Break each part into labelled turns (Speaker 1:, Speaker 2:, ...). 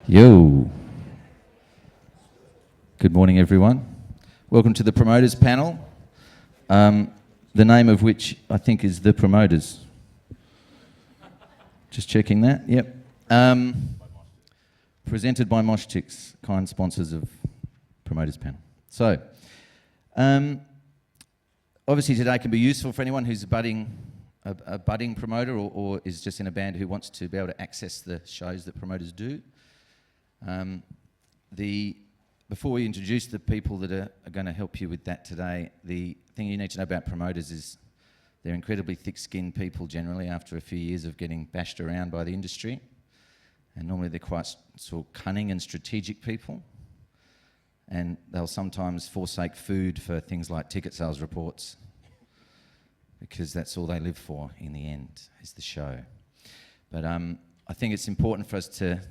Speaker 1: Yo. Good morning, everyone. Welcome to the Promoters Panel, the name of which I think is The Promoters. Just checking that, yep. Presented by Mosh Chicks, kind sponsors of Promoters Panel. So, obviously today can be useful for anyone who's a budding promoter or is just in a band who wants to be able to access the shows that promoters do. Before we introduce the people that are going to help you with that today, the thing you need to know about promoters is they're incredibly thick-skinned people generally after a few years of getting bashed around by the industry. And normally they're quite sort of cunning and strategic people. And they'll sometimes forsake food for things like ticket sales reports because that's all they live for in the end, is the show. But I think it's important for us to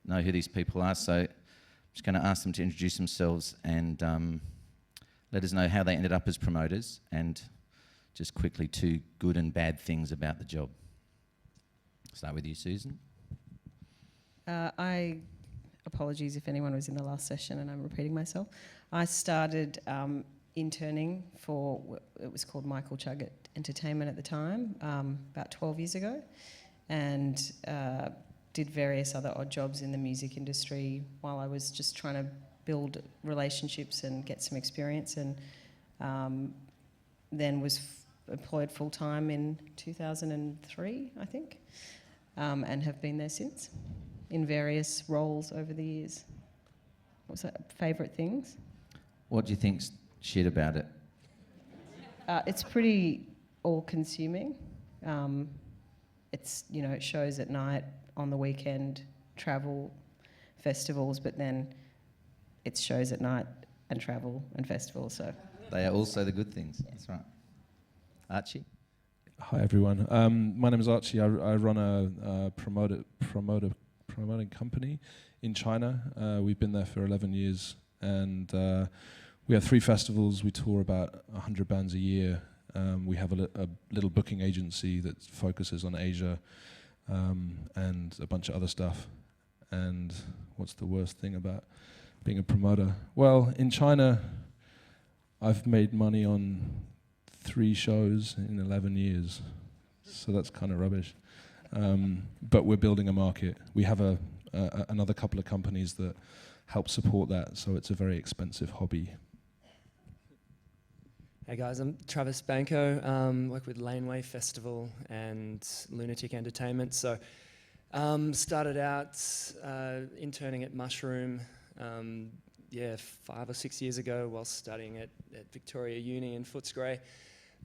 Speaker 1: know who these people are, so I'm just going to ask them to introduce themselves and let us know how they ended up as promoters and just quickly two good and bad things about the job. Start with you, Susan.
Speaker 2: Apologies if anyone was in the last session and I'm repeating myself. I started interning for, it was called Michael Chuggett Entertainment at the time, about 12 years ago, and did various other odd jobs in the music industry while I was just trying to build relationships and get some experience, and then was employed full-time in 2003, I think, and have been there since in various roles over the years. What's that? Favourite things?
Speaker 1: What do you think's shit about it?
Speaker 2: It's pretty all-consuming. It's, you know, it shows at night, on the weekend, travel, festivals, but then it's shows at night and travel and festivals, so.
Speaker 1: They are also the good things, yeah. That's right. Archie?
Speaker 3: Hi everyone. My name is Archie. I run a promoting company in China. We've been there for 11 years, and we have 3 festivals. We tour about 100 bands a year. We have a little booking agency that focuses on Asia and a bunch of other stuff. And what's the worst thing about being a promoter? Well, in China, I've made money on 3 shows in 11 years, so that's kind of rubbish. But we're building a market. We have another couple of companies that help support that, so it's a very expensive hobby.
Speaker 4: Hey guys, I'm Travis Banco, work with Laneway Festival and Lunatic Entertainment. So started out interning at Mushroom 5 or 6 years ago while studying at Victoria Uni in Footscray.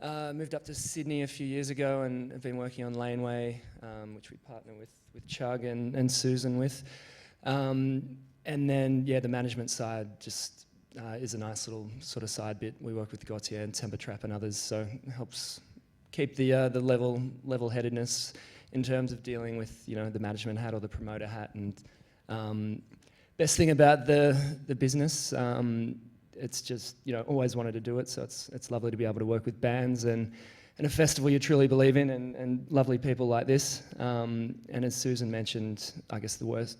Speaker 4: Moved up to Sydney a few years ago and have been working on Laneway, which we partner with Chug and Susan with. And then, the management side just is a nice little sort of side bit. We work with Gautier and Temper Trap and others, so it helps keep the level-headedness in terms of dealing with, you know, the management hat or the promoter hat. And best thing about the business, it's just, you know, always wanted to do it, so it's lovely to be able to work with bands and a festival you truly believe in and lovely people like this. And as Susan mentioned, I guess the worst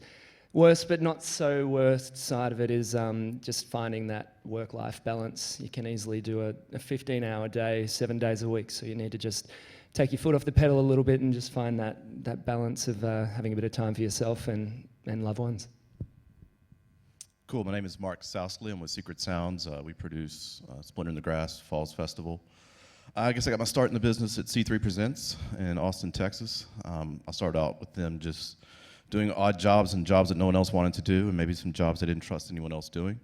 Speaker 4: but not so worst side of it is just finding that work-life balance. You can easily do a 15-hour day, 7 days a week, so you need to just take your foot off the pedal a little bit and just find that balance of having a bit of time for yourself and loved ones.
Speaker 5: Cool, my name is Mark Sousley. I'm with Secret Sounds. We produce Splinter in the Grass Falls Festival. I guess I got my start in the business at C3 Presents in Austin, Texas. I started out with them just doing odd jobs and jobs that no one else wanted to do, and maybe some jobs I didn't trust anyone else doing.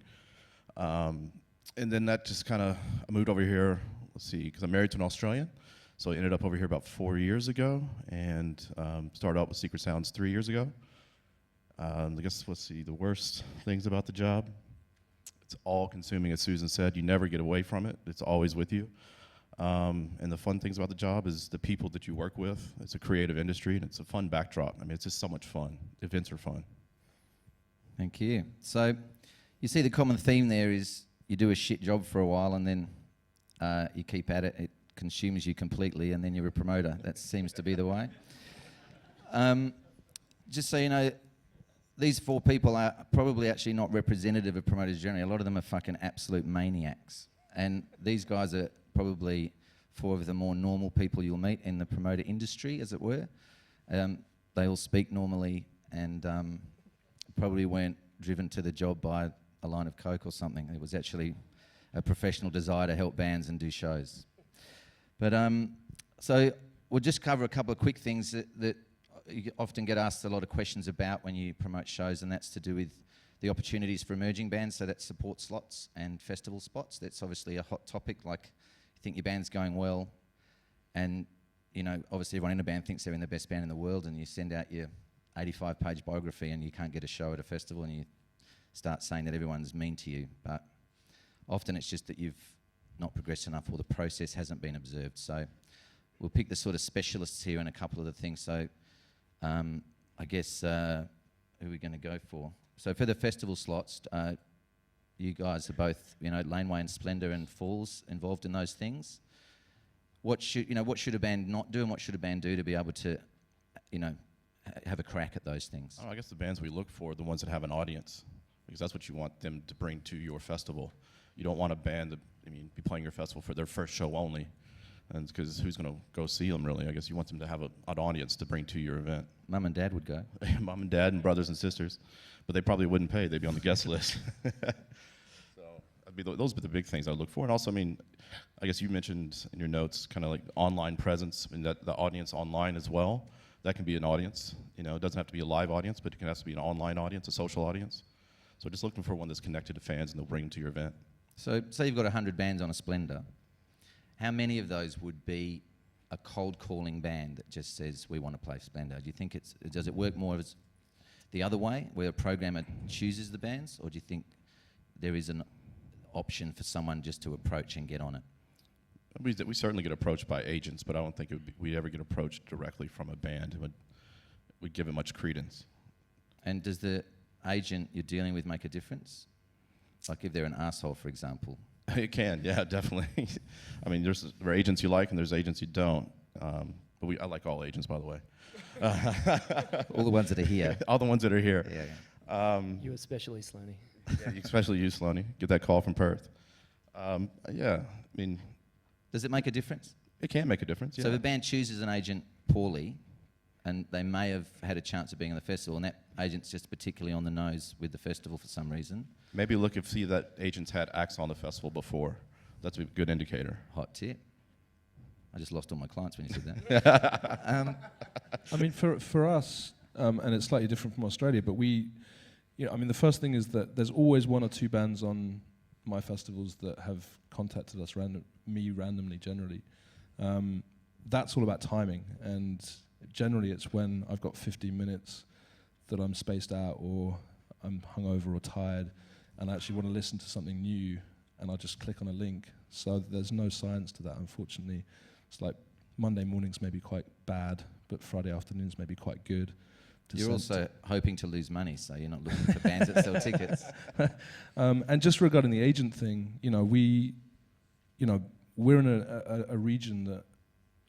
Speaker 5: And then that just kind of, I moved over here, because I'm married to an Australian, so I ended up over here about 4 years ago, and started out with Secret Sounds 3 years ago. I guess, the worst things about the job, it's all consuming, as Susan said. You never get away from it. It's always with you. And the fun things about the job is the people that you work with. It's a creative industry, and it's a fun backdrop. I mean, it's just so much fun. The events are fun.
Speaker 1: Thank you. So you see the common theme there is you do a shit job for a while and then you keep at it. It consumes you completely, and then you're a promoter. That seems to be the way. Just so you know, these four people are probably actually not representative of promoters generally. A lot of them are fucking absolute maniacs. And these guys are probably four of the more normal people you'll meet in the promoter industry, as it were. They all speak normally and probably weren't driven to the job by a line of coke or something. It was actually a professional desire to help bands and do shows. But so we'll just cover a couple of quick things that you often get asked a lot of questions about when you promote shows, and that's to do with the opportunities for emerging bands, so that's support slots and festival spots. That's obviously a hot topic, like you think your band's going well, and you know, obviously everyone in a band thinks they're in the best band in the world, and you send out your 85-page biography and you can't get a show at a festival and you start saying that everyone's mean to you. But often it's just that you've not progressed enough or the process hasn't been observed. So we'll pick the sort of specialists here and a couple of the things. So I guess who are we going to go for? So for the festival slots, you guys are both, you know, Laneway and Splendour and Falls involved in those things. What should a band not do, and what should a band do to be able to, you know, have a crack at those things?
Speaker 5: I guess the bands we look for are the ones that have an audience, because that's what you want them to bring to your festival. You don't want a band to, be playing your festival for their first show only, and because who's going to go see them really? I guess you want them to have an audience to bring to your event.
Speaker 1: Mum and Dad would go.
Speaker 5: Mom and Dad and brothers and sisters, but they probably wouldn't pay. They'd be on the guest list. So those would be the big things I look for. And also, I guess you mentioned in your notes kind of like online presence, and that the audience online as well. That can be an audience. You know, it doesn't have to be a live audience, but it can have to be an online audience, a social audience. So just looking for one that's connected to fans, and they'll bring them to your event.
Speaker 1: So say you've got 100 bands on a Splendour. How many of those would be a cold calling band that just says, we want to play Splendour? Do you think does it work more as the other way, where a programmer chooses the bands, or do you think there is an option for someone just to approach and get on it?
Speaker 5: We certainly get approached by agents, but I don't think we'd ever get approached directly from a band. We'd give it much credence.
Speaker 1: And does the agent you're dealing with make a difference? Like if they're an asshole, for example.
Speaker 5: It can, yeah, definitely. there are agents you like and there's agents you don't. But I like all agents, by the way.
Speaker 1: All the ones that are here.
Speaker 5: All the ones that are here.
Speaker 1: Yeah.
Speaker 4: You especially, Sloaney.
Speaker 5: Yeah, especially you, Sloaney. Get that call from Perth.
Speaker 1: Does it make a difference?
Speaker 5: It can make a difference, yeah.
Speaker 1: So if a band chooses an agent poorly, and they may have had a chance of being on the festival, and that agent's just particularly on the nose with the festival for some reason.
Speaker 5: Maybe see that agent's had acts on the festival before. That's a good indicator.
Speaker 1: Hot tip. I just lost all my clients when you said that.
Speaker 3: For us, and it's slightly different from Australia, but the first thing is that there's always one or two bands on my festivals that have contacted us randomly, generally. That's all about timing, and generally it's when I've got 15 minutes that I'm spaced out or I'm hungover or tired and I actually want to listen to something new, and I'll just click on a link. So there's no science to that, unfortunately. It's like Monday mornings may be quite bad, but Friday afternoons may be quite good.
Speaker 1: You're also hoping to lose money, so you're not looking for bands that sell tickets.
Speaker 3: And just regarding the agent thing, we're in a region that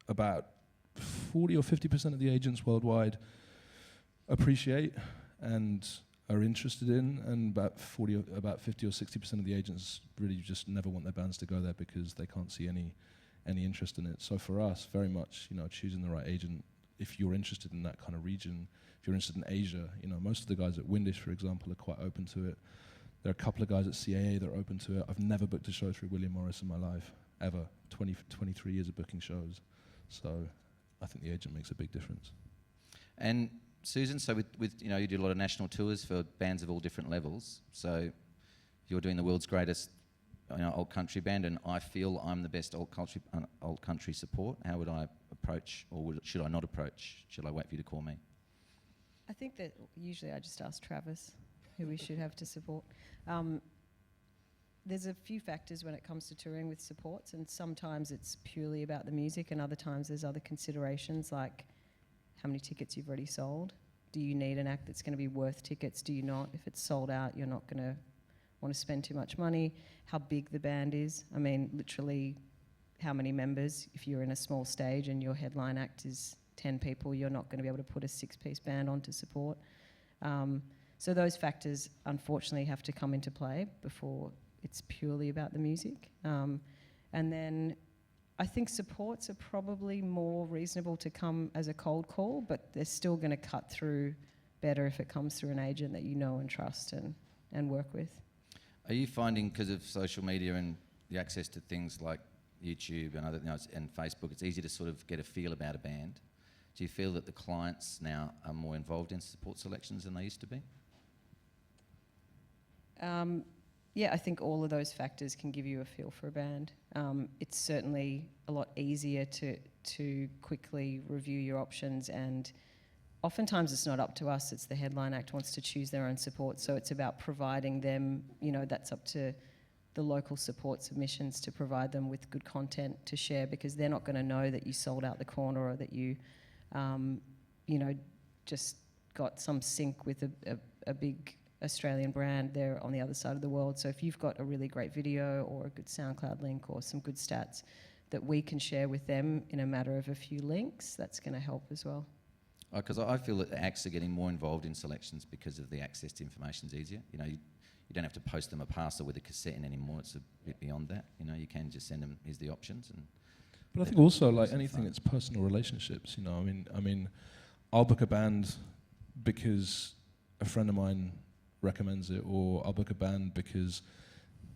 Speaker 3: about 40 or 50% of the agents worldwide appreciate and are interested in, and about 50 or 60% of the agents really just never want their bands to go there because they can't see any interest in it. So for us, very much, choosing the right agent, if you're interested in that kind of region, if you're interested in Asia, most of the guys at Windish, for example, are quite open to it. There are a couple of guys at CAA that are open to it. I've never booked a show through William Morris in my life, ever. 23 years of booking shows. So I think the agent makes a big difference.
Speaker 1: And Susan, so with you do a lot of national tours for bands of all different levels. So you're doing the world's greatest old country band, and I feel I'm the best old country support. How would I approach, or should I not approach? Should I wait for you to call me?
Speaker 2: I think that usually I just ask Travis who we should have to support. There's a few factors when it comes to touring with supports, and sometimes it's purely about the music, and other times there's other considerations like how many tickets you've already sold. Do you need an act that's going to be worth tickets? Do you not? If it's sold out, you're not going to want to spend too much money. How big the band is. Literally how many members. If you're in a small stage and your headline act is 10 people, you're not going to be able to put a 6-piece band on to support. So those factors, unfortunately, have to come into play before it's purely about the music. And then I think supports are probably more reasonable to come as a cold call, but they're still going to cut through better if it comes through an agent that you know and trust and work with.
Speaker 1: Are you finding, because of social media and the access to things like YouTube and other things and Facebook, it's easy to sort of get a feel about a band? Do you feel that the clients now are more involved in support selections than they used to be?
Speaker 2: Yeah, I think all of those factors can give you a feel for a band. It's certainly a lot easier to quickly review your options, and oftentimes it's not up to us, it's the headline act wants to choose their own support, so it's about providing them, that's up to the local support submissions to provide them with good content to share, because they're not going to know that you sold out the corner or that you, just got some sync with a big Australian brand there on the other side of the world. So if you've got a really great video or a good SoundCloud link or some good stats that we can share with them in a matter of a few links, that's going to help as well.
Speaker 1: Because I feel that the acts are getting more involved in selections because of the access to information is easier. You don't have to post them a parcel with a cassette in anymore. It's a bit beyond that. You can just send them, here's the options.
Speaker 3: But I think also, like anything, it's personal relationships. I mean, I'll book a band because a friend of mine recommends it, or I'll book a band because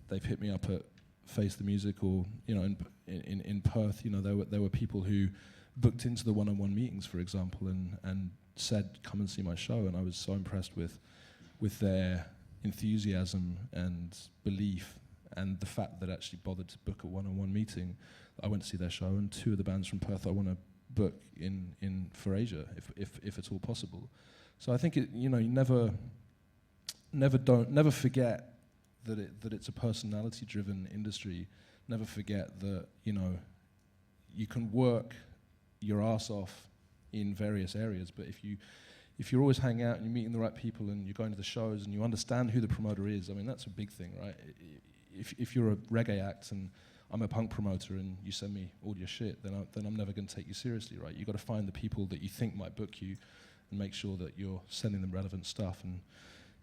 Speaker 3: they've hit me up at Face the Music, or in Perth, there were people who booked into the one-on-one meetings, for example, and said, come and see my show, and I was so impressed with their enthusiasm and belief, and the fact that actually bothered to book a one-on-one meeting. I went to see their show, and 2 of the bands from Perth I want to book in for Asia, if it's all possible. So I think you never forget that it's a personality-driven industry. Never forget that you can work your ass off in various areas, but if you're always hanging out and you're meeting the right people and you're going to the shows and you understand who the promoter is, I mean, that's a big thing, right? If you're a reggae act and I'm a punk promoter and you send me all your shit, then I'm never going to take you seriously, right? You've got to find the people that you think might book you and make sure that you're sending them relevant stuff. And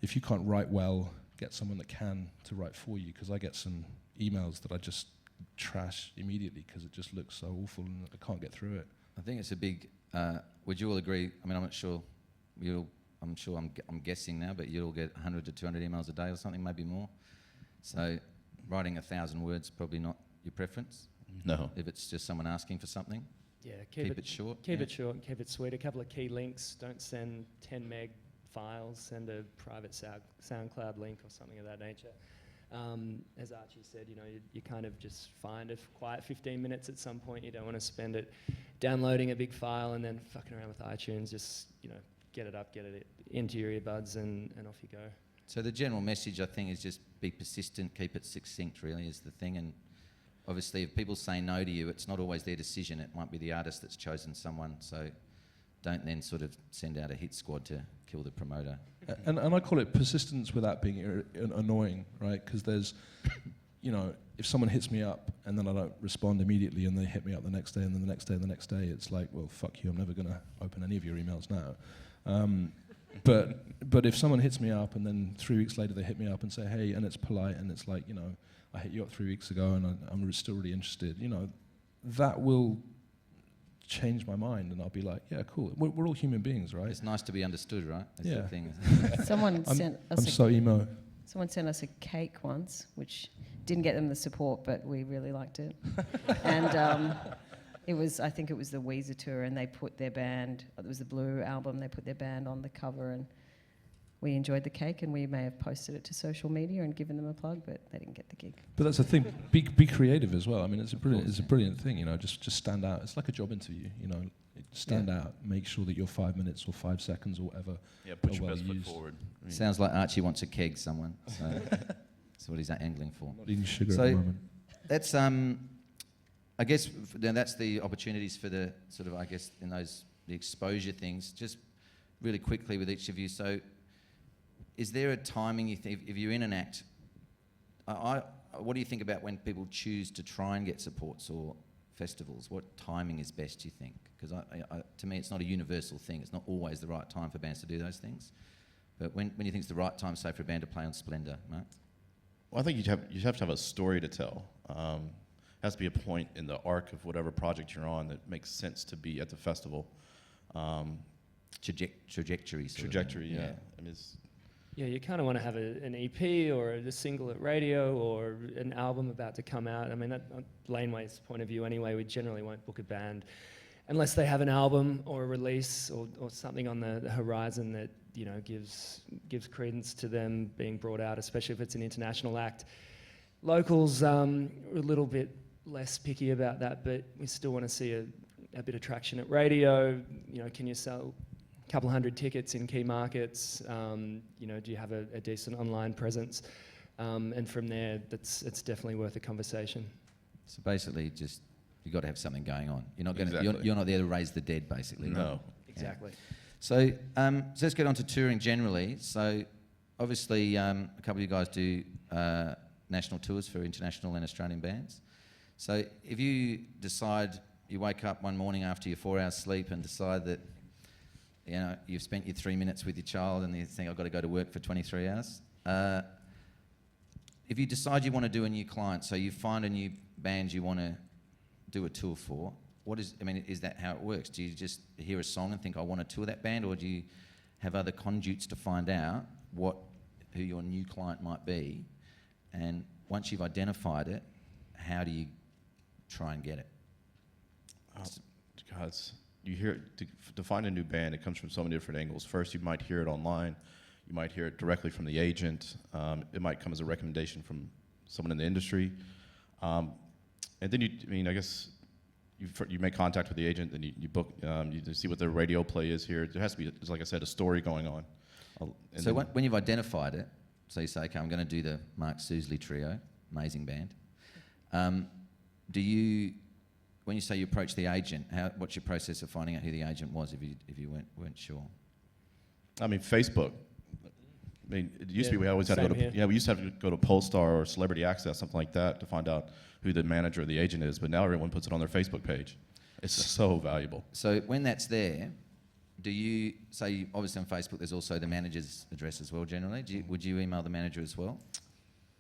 Speaker 3: if you can't write well, get someone that can to write for you, because I get some emails that I just trash immediately because it just looks so awful and I can't get through it.
Speaker 1: I think it's a big, would you all agree, I mean, I'm not sure, I'm guessing now, but you'll get 100 to 200 emails a day or something, maybe more. So writing 1,000 words probably not your preference.
Speaker 5: No.
Speaker 1: If it's just someone asking for something,
Speaker 4: Yeah,
Speaker 1: keep it short.
Speaker 4: Keep it short and keep it sweet. A couple of key links. Don't send 10 meg files. Send a private SoundCloud link or something of that nature. As Archie said, you kind of just find a quiet 15 minutes at some point. You don't want to spend it downloading a big file and then fucking around with iTunes. Just, get it up, get it into your earbuds and off you go.
Speaker 1: So the general message, I think, is just be persistent, keep it succinct, really, is the thing. And obviously, if people say no to you, it's not always their decision. It might be the artist that's chosen someone. So don't then sort of send out a hit squad to kill the promoter.
Speaker 3: And I call it persistence without being annoying, right? Because there's, if someone hits me up and then I don't respond immediately and they hit me up the next day and then the next day and the next day, it's like, well, fuck you, I'm never going to open any of your emails now. But if someone hits me up and then 3 weeks later they hit me up and say, hey, and it's polite and it's like, I hit you up 3 weeks ago and I'm still really interested, that will change my mind and I'll be like, yeah, cool. We're all human beings, right?
Speaker 1: It's nice to be understood, right? That's
Speaker 3: Yeah.
Speaker 1: the thing.
Speaker 2: Someone sent us
Speaker 3: I'm so emo.
Speaker 2: Someone sent us a cake once, which didn't get them the support, but we really liked it. And I think it was the Weezer tour, and they put their band, it was the Blue album, they put their band on the cover, and we enjoyed the cake, and we may have posted it to social media and given them a plug, but they didn't get the gig.
Speaker 3: But that's the thing. Be creative as well. I mean, it's a brilliant thing. Just stand out. It's like a job interview. Stand out. Make sure that your 5 minutes or 5 seconds or whatever.
Speaker 5: Yeah, put
Speaker 3: are
Speaker 5: your
Speaker 3: well
Speaker 5: best foot
Speaker 3: used.
Speaker 5: forward. I mean,
Speaker 1: Sounds like Archie wants a keg, someone. So that's what he's angling for.
Speaker 3: Not eating sugar
Speaker 1: So-
Speaker 3: at the moment.
Speaker 1: That's I guess then that's the opportunities for the sort of, I guess, in those the exposure things. Just really quickly with each of you. So, is there a timing you think if you're in an act? What do you think about when people choose to try and get supports or festivals? What timing is best, do you think? Because to me, it's not a universal thing. It's not always the right time for bands to do those things. But when do you think is the right time, say, for a band to play on Splendour, Mark?
Speaker 5: Well, I think you have to have a story to tell. Has to be a point in the arc of whatever project you're on that makes sense to be at the festival.
Speaker 1: Trajectory.
Speaker 5: Trajectory, yeah. I mean,
Speaker 4: Yeah, you kind of want to have an EP or a single at radio or an album about to come out. I mean, that, Laneway's point of view anyway, we generally won't book a band unless they have an album or a release or something on the horizon that, you know, gives credence to them being brought out, especially if it's an international act. Locals are a little bit less picky about that, but we still want to see a bit of traction at radio. You know, can you sell couple hundred tickets in key markets? You know, do you have a decent online presence? And from there, it's definitely worth a conversation.
Speaker 1: So basically, just you've got to have something going on. You're not going
Speaker 5: Exactly.
Speaker 1: you're not there to raise the dead, basically.
Speaker 5: no.
Speaker 1: Right?
Speaker 4: Exactly.
Speaker 1: So, so let's get on to touring generally. So obviously, a couple of you guys do national tours for international and Australian bands. So if you decide, you wake up one morning after your 4 hours sleep and decide that, you know, you've spent your 3 minutes with your child and you think, I've got to go to work for 23 hours. If you decide you want to do a new client, so you find a new band you want to do a tour for, is that how it works? Do you just hear a song and think, I want to tour that band, or do you have other conduits to find out who your new client might be? And once you've identified it, how do you try and get it?
Speaker 5: God, you hear it, to find a new band, it comes from so many different angles. First, you might hear it online. You might hear it directly from the agent. It might come as a recommendation from someone in the industry. And then I guess you make contact with the agent, and you book, you see what their radio play is here. There has to be, like I said, a story going on.
Speaker 1: So when you've identified it, so you say, okay, I'm going to do the Mark Sousley Trio, amazing band. When you say you approach the agent, what's your process of finding out who the agent was if you weren't sure?
Speaker 5: I mean, Facebook. I mean, it used to be we always had to go
Speaker 4: same
Speaker 5: to
Speaker 4: here.
Speaker 5: we used to have to go to Polestar or Celebrity Access, something like that, to find out who the manager or the agent is. But now everyone puts it on their Facebook page. It's so valuable.
Speaker 1: So when that's there, do you say, obviously on Facebook there's also the manager's address as well generally? Would you email the manager as well?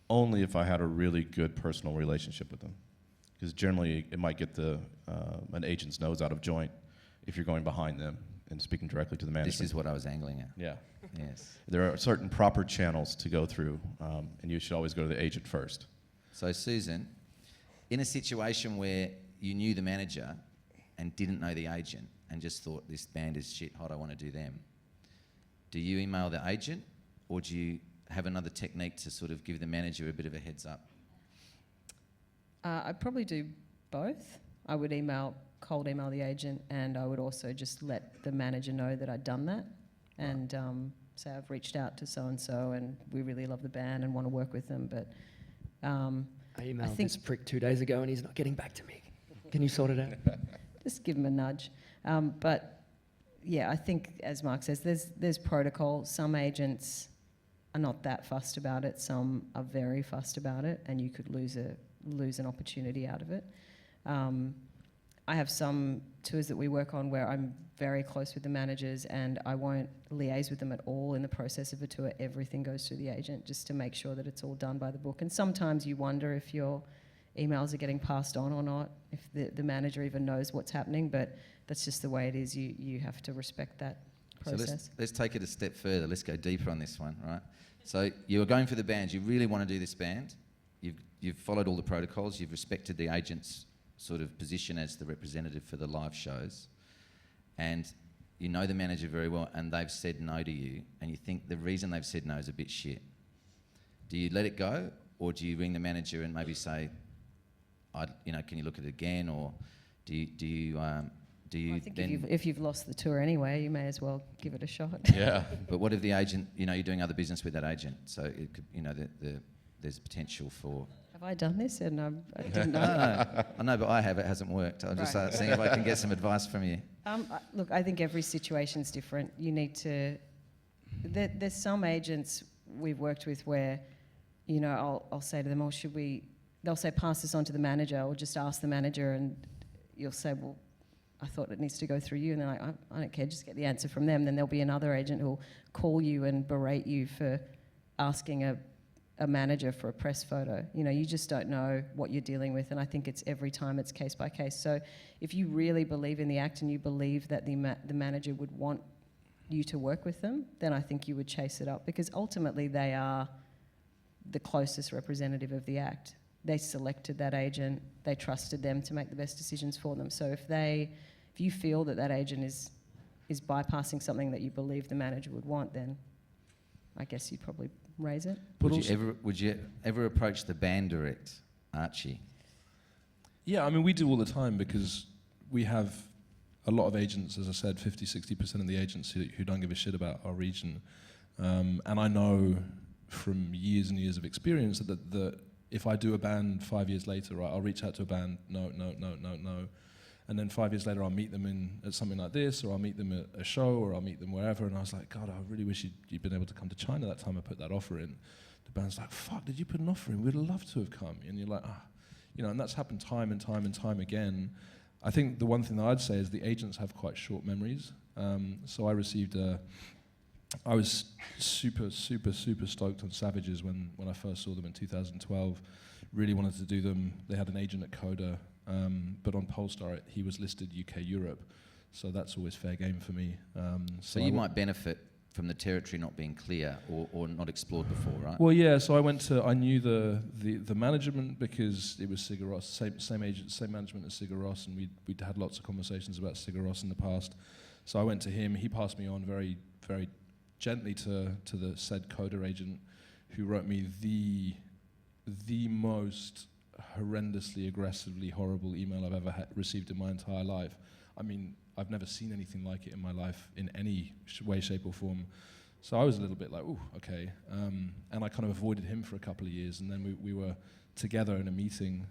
Speaker 5: Only if I had a really good personal relationship with them, because generally it might get an agent's nose out of joint if you're going behind them and speaking directly to the manager.
Speaker 1: This is what I was angling at.
Speaker 5: Yeah.
Speaker 1: Yes.
Speaker 5: There are certain proper channels to go through, and you should always go to the agent first.
Speaker 1: So Susan, in a situation where you knew the manager and didn't know the agent and just thought this band is shit hot, I want to do them, do you email the agent, or do you have another technique to sort of give the manager a bit of a heads up?
Speaker 2: I'd probably do both. I would cold email the agent, and I would also just let the manager know that I'd done that, and say I've reached out to so-and-so and we really love the band and want to work with them. But
Speaker 4: I emailed this prick 2 days ago and he's not getting back to me. Can you sort it out?
Speaker 2: just give them a nudge. But yeah, I think, as Mark says, there's protocol. Some agents are not that fussed about it. Some are very fussed about it, and you could lose an opportunity out of it. I have some tours that we work on where I'm very close with the managers, and I won't liaise with them at all in the process of a tour. Everything goes through the agent just to make sure that it's all done by the book. And sometimes you wonder if your emails are getting passed on or not, if the manager even knows what's happening, but that's just the way it is. You have to respect that process.
Speaker 1: So let's take it a step further. Let's go deeper on this one, right? So you are going for the bands. You really want to do this band. You've followed all the protocols. You've respected the agent's sort of position as the representative for the live shows. And you know the manager very well, and they've said no to you, and you think the reason they've said no is a bit shit. Do you let it go, or do you ring the manager and maybe say, can you look at it again, or do you
Speaker 2: I think
Speaker 1: then...
Speaker 2: if you've lost the tour anyway, you may as well give it a shot.
Speaker 5: Yeah.
Speaker 1: But what if the agent, you're doing other business with that agent, so it could, there's potential for...
Speaker 2: Have I done this? And I didn't know.
Speaker 1: No, I know, but I have. It hasn't worked. I'm just
Speaker 2: Right.
Speaker 1: seeing if I can get some advice from you.
Speaker 2: Look, I think every situation's different. You need to... There's some agents we've worked with where, I'll say to them, should we... They'll say, pass this on to the manager, or just ask the manager, and you'll say, well, I thought it needs to go through you. And they're like, I don't care, just get the answer from them. Then there'll be another agent who'll call you and berate you for asking a manager for a press photo. You know, you just don't know what you're dealing with, and I think it's every time it's case by case. So if you really believe in the act and you believe that the manager would want you to work with them, then I think you would chase it up, because ultimately they are the closest representative of the act. They selected that agent, they trusted them to make the best decisions for them. So if you feel that that agent is bypassing something that you believe the manager would want, then I guess you'd probably raise it.
Speaker 1: Would you ever approach the band direct, Archie?
Speaker 3: Yeah, I mean, we do all the time, because we have a lot of agents, as I said, 50-60% of the agents who don't give a shit about our region. And I know from years and years of experience that if I do a band 5 years later, right, I'll reach out to a band, no. And then 5 years later, I'll meet them at something like this, or I'll meet them at a show, or I'll meet them wherever. And I was like, God, I really wish you'd been able to come to China that time I put that offer in. The band's like, fuck, did you put an offer in? We'd have loved to have come. And you're like, you know, and that's happened time and time and time again. I think the one thing that I'd say is the agents have quite short memories. So I received I was super stoked on Savages when I first saw them in 2012. Really wanted to do them. They had an agent at Coda. But on Polestar, he was listed UK Europe, so that's always fair game for me.
Speaker 1: So you might benefit from the territory not being clear or not explored before, right?
Speaker 3: Well, yeah. So I knew the management, because it was Sigur Rós, same agent, same management as Sigur Rós, and we'd had lots of conversations about Sigur Rós in the past. So I went to him. He passed me on very very gently to the said Coda agent, who wrote me the most horrendously, aggressively horrible email I've ever received in my entire life. I mean, I've never seen anything like it in my life in any way, shape or form. So I was a little bit like, ooh, okay. And I kind of avoided him for a couple of years, and then we were together in a meeting,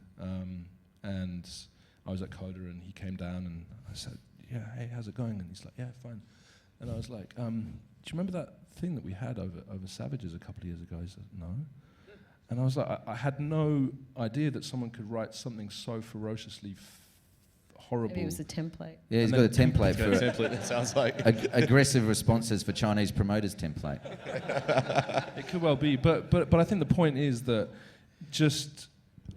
Speaker 3: and I was at Coda, and he came down, and I said, yeah, hey, how's it going? And he's like, yeah, fine. And I was like, do you remember that thing that we had over Savages a couple of years ago? He said, no. And I was like, I had no idea that someone could write something so ferociously horrible.
Speaker 2: Maybe it was a template.
Speaker 1: Yeah, he's got a template for it.
Speaker 5: Template, it sounds like.
Speaker 1: Aggressive responses for Chinese promoters template.
Speaker 3: It could well be, but I think the point is that just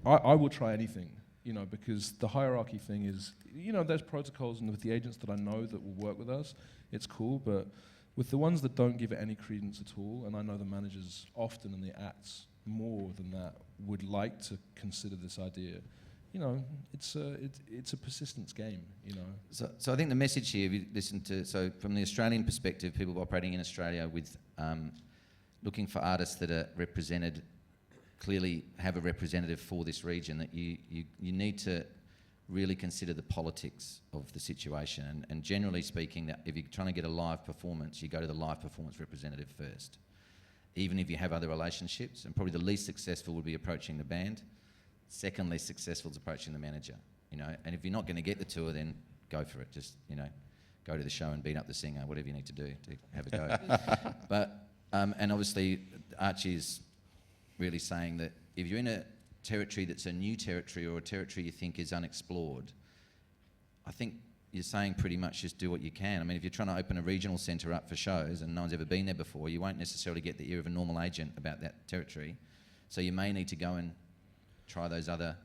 Speaker 3: I will try anything, you know, because the hierarchy thing is, you know, there's protocols, and with the agents that I know that will work with us, it's cool, but with the ones that don't give it any credence at all, and I know the managers often and the acts more than that would like to consider this idea, you know, it's a persistence game, you know.
Speaker 1: So I think the message here, if you listen to, so from the Australian perspective, people operating in Australia with looking for artists that are represented, clearly have a representative for this region, that you need to really consider the politics of the situation. And generally speaking, that if you're trying to get a live performance, you go to the live performance representative first. Even if you have other relationships, and probably the least successful would be approaching the band. Second least successful is approaching the manager, you know. And if you're not going to get the tour, then go for it. Just, you know, go to the show and beat up the singer, whatever you need to do to have a go. But, and obviously Archie is really saying that if you're in a territory that's a new territory, or a territory you think is unexplored, I think you're saying pretty much just do what you can. I mean, if you're trying to open a regional centre up for shows and no one's ever been there before, you won't necessarily get the ear of a normal agent about that territory. So you may need to go and try those other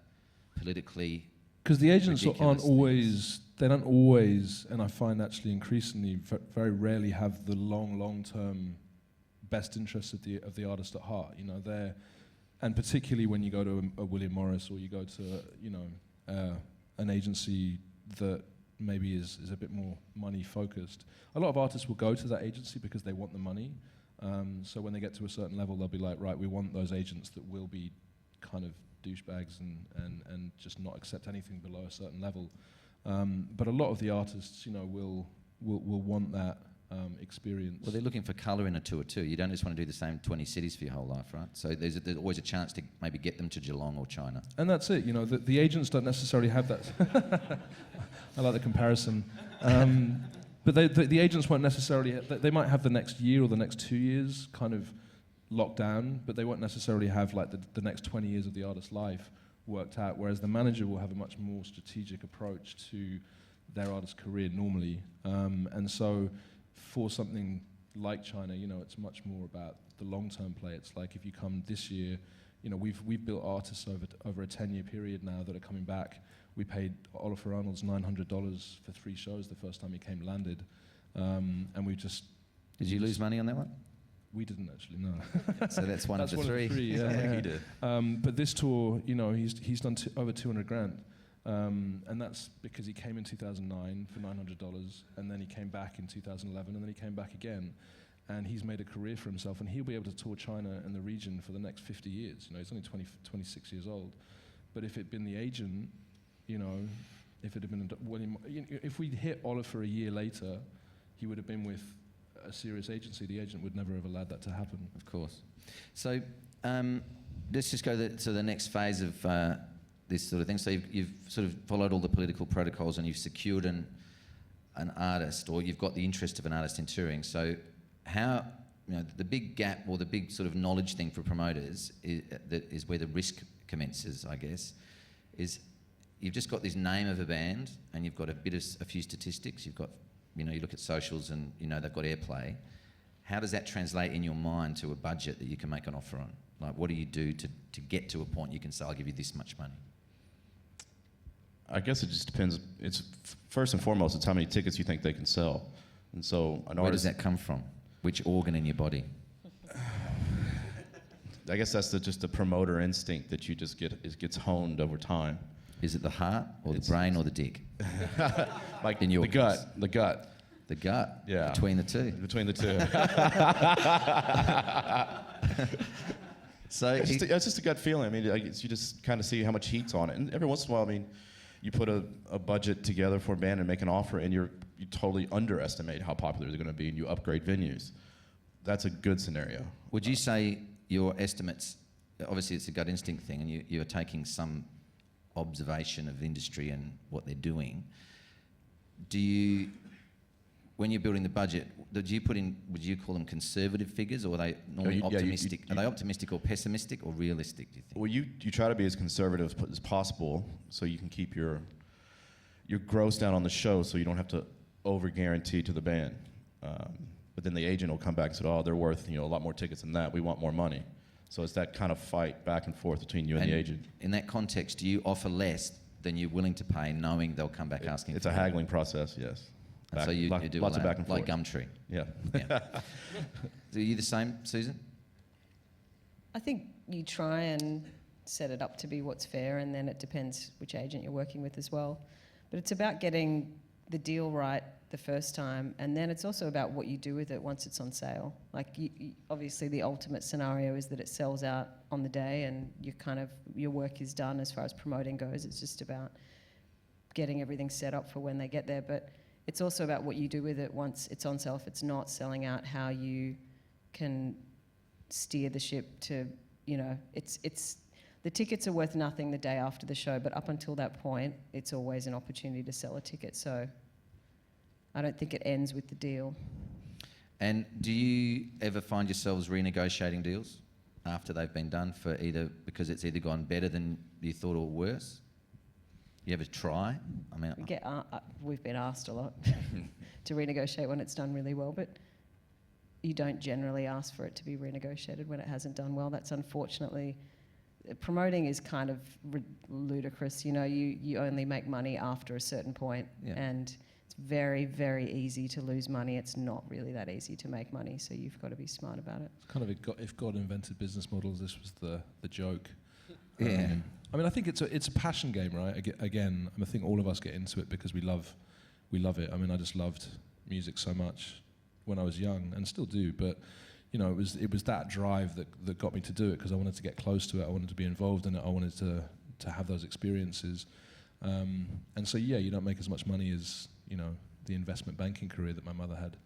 Speaker 1: politically,
Speaker 3: because the agents
Speaker 1: ridiculous
Speaker 3: they don't always, and I find actually increasingly very rarely have the long-term best interests of the artist at heart. You know, and particularly when you go to a William Morris, or you go to, you know, an agency that maybe is a bit more money focused. A lot of artists will go to that agency because they want the money. So when they get to a certain level, they'll be like, right, we want those agents that will be kind of douchebags and just not accept anything below a certain level. But a lot of the artists, you know, will want that experience.
Speaker 1: well, they're looking for colour in a tour too. You don't just want to do the same 20 cities for your whole life, right? So there's always a chance to maybe get them to Geelong or China.
Speaker 3: And that's it, you know, the agents don't necessarily have that. I like the comparison. But the agents won't necessarily, they might have the next year or the next 2 years kind of locked down, but they won't necessarily have like the next 20 years of the artist's life worked out, whereas the manager will have a much more strategic approach to their artist's career normally. And so for something like China, you know, it's much more about the long-term play. It's like if you come this year, you know, we've built artists over a 10-year period now that are coming back. We paid Oliver Arnolds $900 for 3 shows the first time he came landed, and we just...
Speaker 1: Did you lose money on that one?
Speaker 3: We didn't actually, no.
Speaker 1: So that's one of the three.
Speaker 3: Yeah,
Speaker 5: He did.
Speaker 3: but this tour, you know, he's done over 200 grand. And that's because he came in 2009 for $900, and then he came back in 2011, and then he came back again. And he's made a career for himself, and he'll be able to tour China and the region for the next 50 years. You know, he's only 26 years old. But if it had been the agent, you know, if it had been, if we'd hit Oliver a year later, he would have been with a serious agency. The agent would never have allowed that to happen.
Speaker 1: Of course. So let's just go to the next phase of this sort of thing. So you've sort of followed all the political protocols, and you've secured an artist, or you've got the interest of an artist in touring. So how, you know, the big gap or the big sort of knowledge thing for promoters is where the risk commences, I guess, is you've just got this name of a band, and you've got a few statistics. You've got, you know, you look at socials, and you know they've got airplay. How does that translate in your mind to a budget that you can make an offer on? Like, what do you do to get to a point you can say, I'll give you this much money?
Speaker 5: I guess it just depends. It's first and foremost, it's how many tickets you think they can sell. And so an
Speaker 1: Where
Speaker 5: artist,
Speaker 1: does that come from? Which organ in your body?
Speaker 5: I guess that's just the promoter instinct that you just gets honed over time.
Speaker 1: Is it the heart or the
Speaker 5: It's-
Speaker 1: brain or the dick?
Speaker 5: Like
Speaker 1: In your
Speaker 5: the gut.
Speaker 1: The gut?
Speaker 5: Yeah.
Speaker 1: Between the two?
Speaker 5: Between the two.
Speaker 1: So
Speaker 5: It's just a gut feeling. I mean, you just kind of see how much heat's on it. And every once in a while, I mean, you put a budget together for a band and make an offer, and you totally underestimate how popular they're going to be, and you upgrade venues. That's a good scenario.
Speaker 1: would you say your estimates, obviously it's a gut instinct thing, and you're taking some observation of the industry and what they're doing. Do you, when you're building the budget, would you call them conservative figures, or are they normally optimistic? Are they optimistic or pessimistic or realistic, do you think?
Speaker 5: Well, you try to be as conservative as possible, so you can keep your gross down on the show, so you don't have to over guarantee to the band. But then the agent will come back and say, "Oh, they're worth, you know, a lot more tickets than that. We want more money." So it's that kind of fight back and forth between you and the agent.
Speaker 1: In that context, do you offer less than you're willing to pay, knowing they'll come back asking
Speaker 5: It's
Speaker 1: for
Speaker 5: a
Speaker 1: more?
Speaker 5: haggling process, yes.
Speaker 1: And so you do
Speaker 5: lots
Speaker 1: all
Speaker 5: of
Speaker 1: that,
Speaker 5: back and forth.
Speaker 1: like Gumtree.
Speaker 5: Yeah.
Speaker 1: Yeah. Are you the same, Susan?
Speaker 2: I think you try and set it up to be what's fair, and then it depends which agent you're working with as well. But it's about getting the deal right the first time, and then it's also about what you do with it once it's on sale. Like, obviously the ultimate scenario is that it sells out on the day, and your work is done as far as promoting goes. It's just about getting everything set up for when they get there. But it's also about what you do with it once it's on sale. If it's not selling out, how you can steer the ship to, you know, it's the tickets are worth nothing the day after the show, but up until that point, it's always an opportunity to sell a ticket. So I don't think it ends with the deal.
Speaker 1: And do you ever find yourselves renegotiating deals after they've been done because it's either gone better than you thought or worse? You ever try? I mean,
Speaker 2: We've been asked a lot to renegotiate when it's done really well, but you don't generally ask for it to be renegotiated when it hasn't done well. That's unfortunately, promoting is kind of ludicrous. You know, you only make money after a certain point, and it's very, very easy to lose money. It's not really that easy to make money, so you've got to be smart about it.
Speaker 3: It's kind of if God invented business models, this was the joke.
Speaker 1: Yeah.
Speaker 3: I mean, I think it's a passion game, right? Again, I think all of us get into it because we love it. I mean, I just loved music so much when I was young, and still do. But you know, it was that drive that got me to do it, because I wanted to get close to it. I wanted to be involved in it. I wanted to have those experiences. And so yeah, you don't make as much money as, you know, the investment banking career that my mother had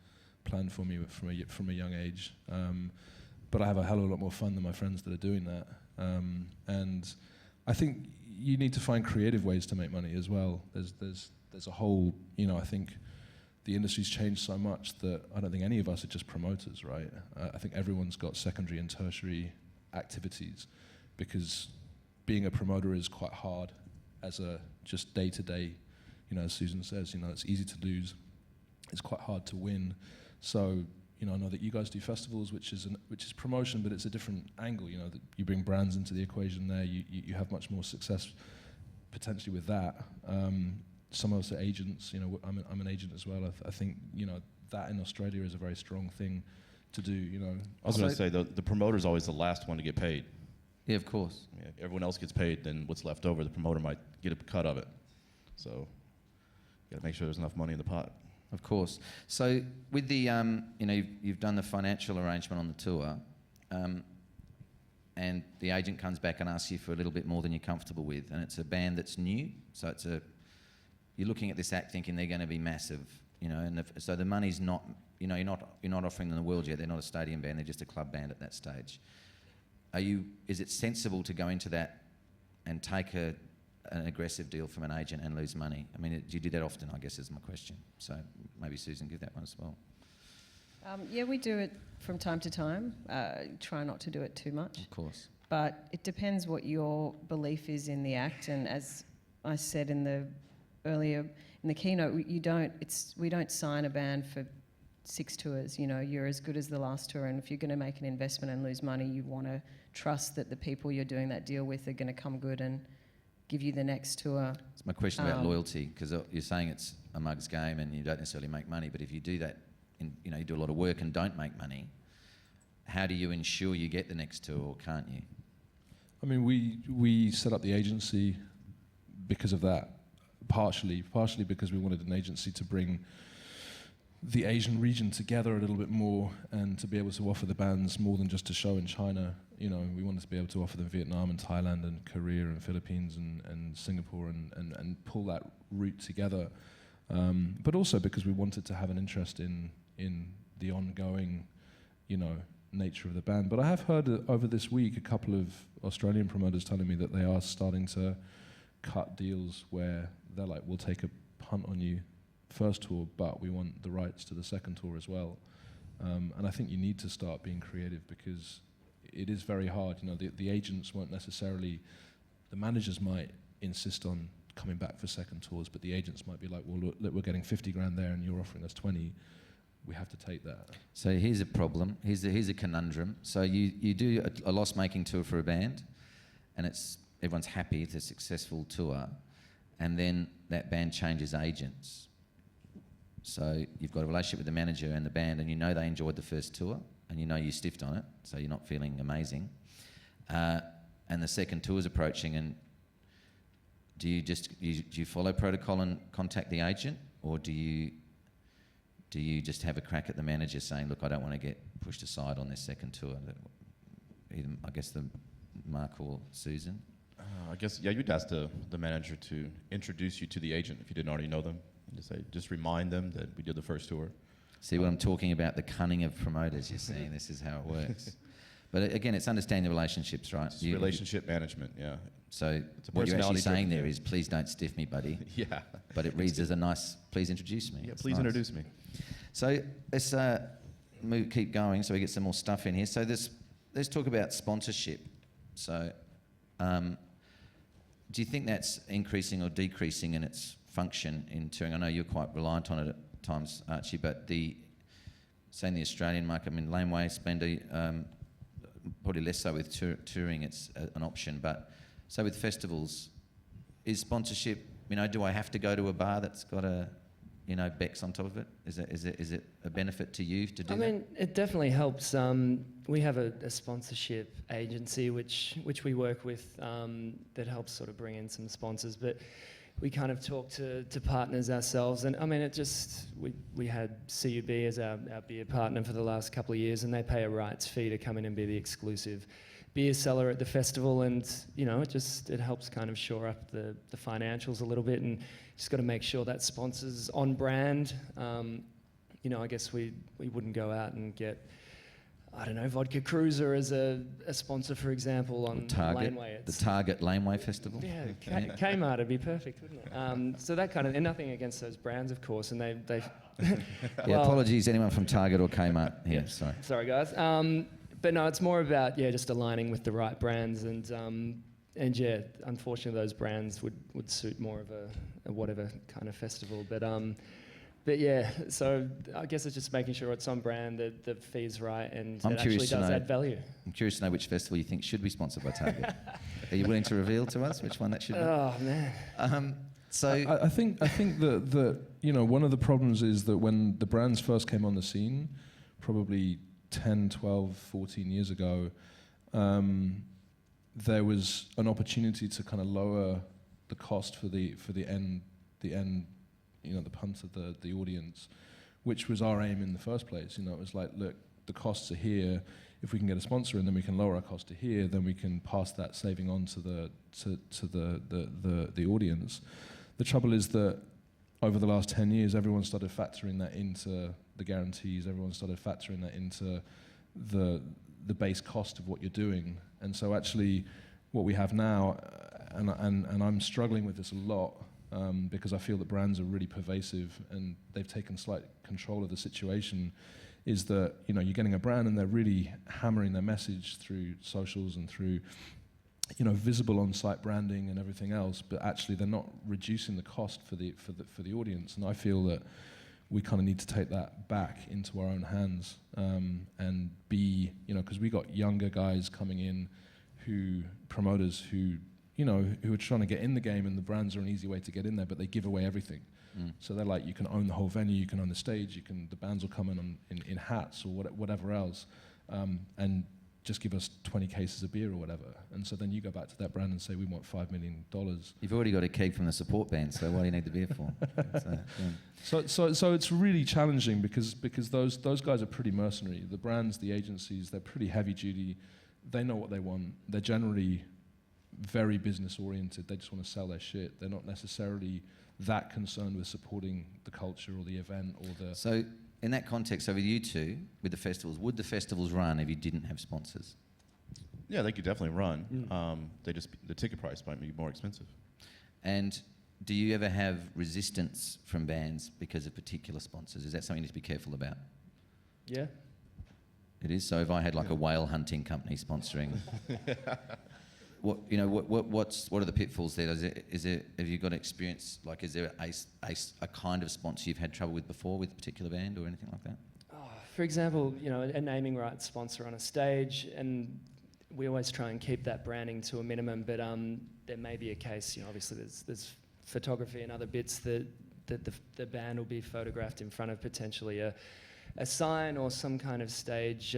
Speaker 3: planned for me from a young age. But I have a hell of a lot more fun than my friends that are doing that. And I think you need to find creative ways to make money as well. There's a whole, you know, I think the industry's changed so much that I don't think any of us are just promoters, right? I think everyone's got secondary and tertiary activities, because being a promoter is quite hard as a just day-to-day, as Susan says, it's easy to lose, it's quite hard to win. So, I know that you guys do festivals, which is promotion, but it's a different angle. That you bring brands into the equation there. You have much more success potentially with that. Some of us are agents. I'm an agent as well. I think that in Australia is a very strong thing to do.
Speaker 5: I was going to say the promoter's always the last one to get paid.
Speaker 1: Yeah, of course.
Speaker 5: Yeah, if everyone else gets paid, then what's left over, the promoter might get a cut of it. So you got to make sure there's enough money in the pot.
Speaker 1: Of course. So with the, you've done the financial arrangement on the tour, and the agent comes back and asks you for a little bit more than you're comfortable with, and it's a band that's new, so you're looking at this act thinking they're going to be massive, and so the money's not, you're not offering them the world yet. They're not a stadium band. They're just a club band at that stage. Is it sensible to go into that and take an aggressive deal from an agent and lose money? I mean, do you do that often, I guess, is my question. So maybe Susan, give that one as well.
Speaker 2: Yeah, we do it from time to time. Try not to do it too much.
Speaker 1: Of course.
Speaker 2: But it depends what your belief is in the act. And as I said in the keynote, we don't sign a band for 6 tours. You're as good as the last tour. And if you're going to make an investment and lose money, you want to trust that the people you're doing that deal with are going to come good and give you the next tour.
Speaker 1: It's my question about loyalty, because you're saying it's a mug's game and you don't necessarily make money, but if you do that, you do a lot of work and don't make money, how do you ensure you get the next tour, or can't you?
Speaker 3: I mean, we set up the agency because of that, partially because we wanted an agency to bring the Asian region together a little bit more and to be able to offer the bands more than just a show in China. We wanted to be able to offer them Vietnam and Thailand and Korea and Philippines and Singapore and pull that route together. But also because we wanted to have an interest in the ongoing, nature of the band. But I have heard over this week a couple of Australian promoters telling me that they are starting to cut deals where they're like, we'll take a punt on you first tour, but we want the rights to the second tour as well. And I think you need to start being creative, because it is very hard. The agents won't necessarily, the managers might insist on coming back for second tours, but the agents might be like, well, look, we're getting 50 grand there and you're offering us 20. We have to take that.
Speaker 1: So here's a problem. Here's a conundrum. So you do a loss-making tour for a band, and everyone's happy, it's a successful tour, and then that band changes agents. So you've got a relationship with the manager and the band, and they enjoyed the first tour, and you stiffed on it, so you're not feeling amazing. And the second tour's approaching, and do you follow protocol and contact the agent, or do you just have a crack at the manager saying, look, I don't want to get pushed aside on this second tour? Either, I guess, Mark or Susan?
Speaker 5: I guess, you'd ask the manager to introduce you to the agent if you didn't already know them. And just remind them that we did the first tour.
Speaker 1: See what I'm talking about, the cunning of promoters, you're seeing. This is how it works. But again, it's understanding the relationships, right?
Speaker 5: It's relationship management, yeah.
Speaker 1: So what you're actually saying there is, please don't stiff me, buddy.
Speaker 5: Yeah.
Speaker 1: But it reads as a nice, please introduce me.
Speaker 5: Yeah,
Speaker 1: it's
Speaker 5: please
Speaker 1: nice.
Speaker 5: introduce me.
Speaker 1: So let's keep going so we get some more stuff in here. So let's talk about sponsorship. So do you think that's increasing or decreasing in its function in touring? I know you're quite reliant on it at times, Archie, but say in the Australian market, I mean, Laneway, Splendor, probably less so with touring, it's an option, but so with festivals, is sponsorship, do I have to go to a bar that's got a, Bex on top of it? Is it a benefit to you to do that?
Speaker 4: I mean, it definitely helps. We have a sponsorship agency which we work with that helps sort of bring in some sponsors, but we kind of talk to partners ourselves. And I mean, we had CUB as our beer partner for the last couple of years, and they pay a rights fee to come in and be the exclusive beer seller at the festival. And, it helps kind of shore up the financials a little bit, and just got to make sure that sponsor's on brand. I guess we wouldn't go out and get, I don't know, Vodka Cruiser as a sponsor, for example, on
Speaker 1: Target,
Speaker 4: Laneway.
Speaker 1: the Target Laneway Festival.
Speaker 4: Yeah, Kmart would be perfect, wouldn't it? So that kind of, and nothing against those brands, of course, and they
Speaker 1: Yeah, apologies, anyone from Target or Kmart here, sorry.
Speaker 4: Sorry, guys. But no, it's more about, just aligning with the right brands and, yeah, unfortunately, those brands would suit more of a whatever kind of festival. But yeah, so I guess it's just making sure it's on brand, that the fee's right, and
Speaker 1: I'm
Speaker 4: it actually
Speaker 1: curious to
Speaker 4: does
Speaker 1: know-
Speaker 4: add value.
Speaker 1: I'm curious to know which festival you think should be sponsored by Target. Are you willing to reveal to us which one that should be?
Speaker 4: Oh man.
Speaker 1: So
Speaker 3: I think that you know, one of the problems is that when the brands first came on the scene, probably 10, 12, 14 years ago, there was an opportunity to kind of lower the cost for the end, you know, the punt of the audience, which was our aim in the first place. You know, it was like, look, the costs are here. If we can get a sponsor in, then we can lower our cost to here. Then we can pass that saving on to the audience. The trouble is that over the last 10 years, everyone started factoring that into the guarantees. Everyone started factoring that into the base cost of what you're doing. And so actually, what we have now, and I'm struggling with this a lot, because I feel that brands are really pervasive and they've taken slight control of the situation, is that, you know, you're getting a brand and they're really hammering their message through socials and through, you know, visible on-site branding and everything else, but actually they're not reducing the cost for the audience. And I feel that we kind of need to take that back into our own hands, and be, you know, because we got younger guys coming in, promoters who are trying to get in the game, and the brands are an easy way to get in there, but they give away everything. So they're like, you can own the whole venue, you can own the stage, the bands will come in hats or whatever else, and just give us 20 cases of beer or whatever. And so then you go back to that brand and say, we want $5 million.
Speaker 1: you've already got a keg from the support band, so why do you need the beer for?
Speaker 3: So it's really challenging because those guys are pretty mercenary. The brands, the agencies, they're pretty heavy duty. They know what they want. They're generally very business oriented. They just want to sell their shit. They're not necessarily that concerned with supporting the culture or the event or the...
Speaker 1: So in that context, so with you two, with the festivals, would the festivals run if you didn't have sponsors?
Speaker 5: Yeah, they could definitely run. The ticket price might be more expensive.
Speaker 1: And do you ever have resistance from bands because of particular sponsors? Is that something you need to be careful about?
Speaker 4: Yeah.
Speaker 1: It is. So if I had like a whale hunting company sponsoring, what are the pitfalls there? Have you got experience? Like, is there a kind of sponsor you've had trouble with before with a particular band or anything like that?
Speaker 4: For example, you know, a naming rights sponsor on a stage, and we always try and keep that branding to a minimum. But there may be a case, you know, obviously there's photography and other bits that the band will be photographed in front of potentially a sign or some kind of stage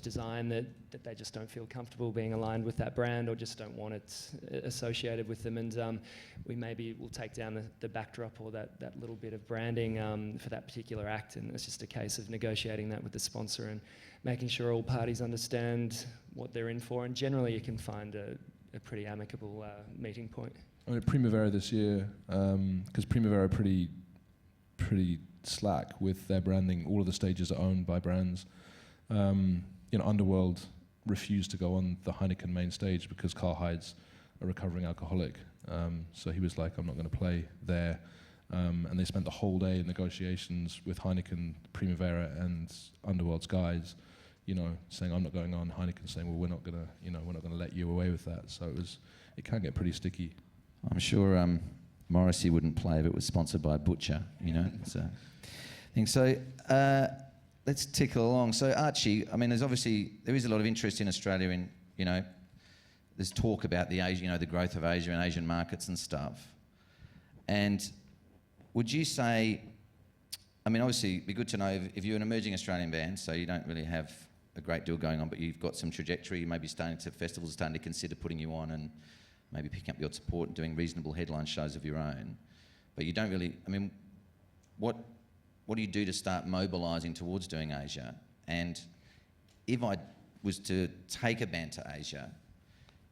Speaker 4: design that they just don't feel comfortable being aligned with that brand, or just don't want it associated with them. And we'll take down the backdrop or that little bit of branding for that particular act, and it's just a case of negotiating that with the sponsor and making sure all parties understand what they're in for. And generally you can find a pretty amicable meeting point.
Speaker 3: I mean, Primavera this year, because Primavera are pretty slack with their branding. All of the stages are owned by brands. You know, Underworld refused to go on the Heineken main stage because Carl Hyde's a recovering alcoholic. So he was like, I'm not going to play there. And they spent the whole day in negotiations with Heineken, Primavera, and Underworld's guys, you know, saying, I'm not going on. Heineken saying, well, we're not going to let you away with that. So it can get pretty sticky.
Speaker 1: I'm sure Morrissey wouldn't play if it was sponsored by a butcher, you know. So let's tickle along. So Archie, I mean, there is a lot of interest in Australia in, you know, there's talk about the growth of Asia and Asian markets and stuff. And would you say, I mean, obviously it'd be good to know if you're an emerging Australian band, so you don't really have a great deal going on, but you've got some trajectory, maybe festivals are starting to consider putting you on and maybe picking up your support and doing reasonable headline shows of your own. But you don't really, I mean, what do you do to start mobilising towards doing Asia? And if I was to take a band to Asia,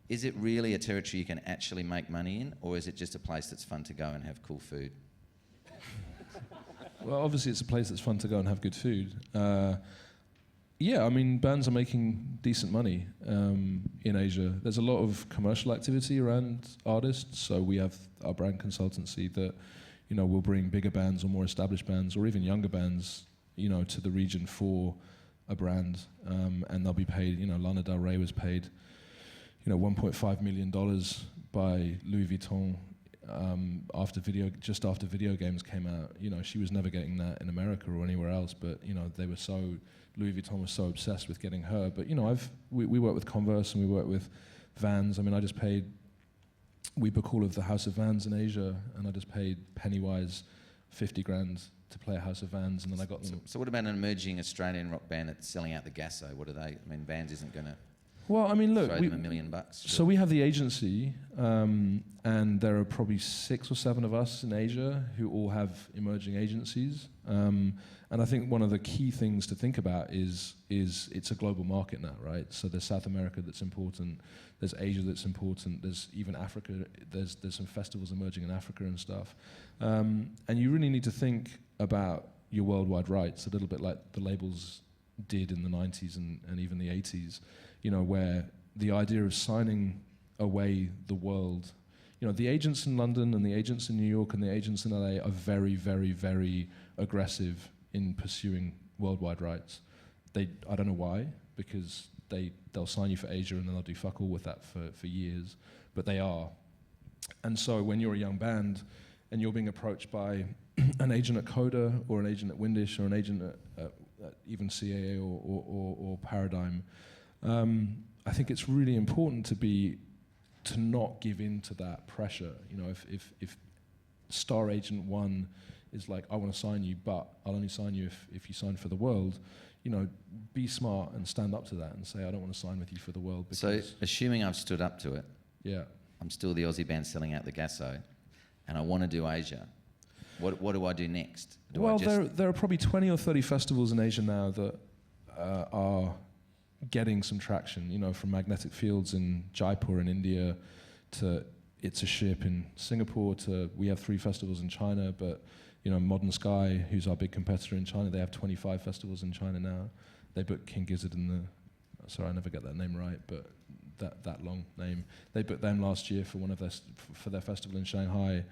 Speaker 1: is it really a territory you can actually make money in, or is it just a place that's fun to go and have cool food?
Speaker 3: Well, obviously it's a place that's fun to go and have good food. Yeah, I mean, bands are making decent money in Asia. There's a lot of commercial activity around artists, so we have our brand consultancy that, you know, will bring bigger bands or more established bands or even younger bands, you know, to the region for a brand, and they'll be paid. You know, Lana Del Rey was paid $1.5 million by Louis Vuitton just after video games came out. She was never getting that in America or anywhere else, but Louis Vuitton was so obsessed with getting her. But we work with Converse and we work with Vans. I mean, I just paid. We book all of the House of Vans in Asia, and I just paid Pennywise $50,000 to play a House of Vans, and then I got them.
Speaker 1: So what about an emerging Australian rock band that's selling out the Gasso? What are they? I mean, Vans isn't going to
Speaker 3: Well, I mean, look,
Speaker 1: throw them $1 million.
Speaker 3: So we have the agency, and there are probably 6 or 7 of us in Asia who all have emerging agencies. And I think one of the key things to think about is it's a global market now, right? So there's South America that's important, there's Asia that's important, there's even Africa, there's some festivals emerging in Africa and stuff. And you really need to think about your worldwide rights, a little bit like the labels did in the 90s and even the 80s, where the idea of signing away the world, the agents in London and the agents in New York and the agents in LA are very, very, very aggressive in pursuing worldwide rights. I don't know why, because they'll sign you for Asia and then they'll do fuck all with that for years, but they are. And so when you're a young band and you're being approached by an agent at Coda or an agent at Windish or an agent at even CAA or Paradigm, I think it's really important to not give in to that pressure. If star agent 1 is like, I want to sign you, but I'll only sign you if you sign for the world, be smart and stand up to that and say, I don't want to sign with you for the world.
Speaker 1: So assuming I've stood up to it,
Speaker 3: yeah,
Speaker 1: I'm still the Aussie band selling out the Gasso, and I want to do Asia. What do I do next?
Speaker 3: There are probably 20 or 30 festivals in Asia now that are getting some traction, from Magnetic Fields in Jaipur in India to It's a Ship in Singapore to we have 3 festivals in China, but Modern Sky, who's our big competitor in China, they have 25 festivals in China now. They booked King Gizzard sorry, I never get that name right, but that long name. They booked them last year for for their festival in Shanghai.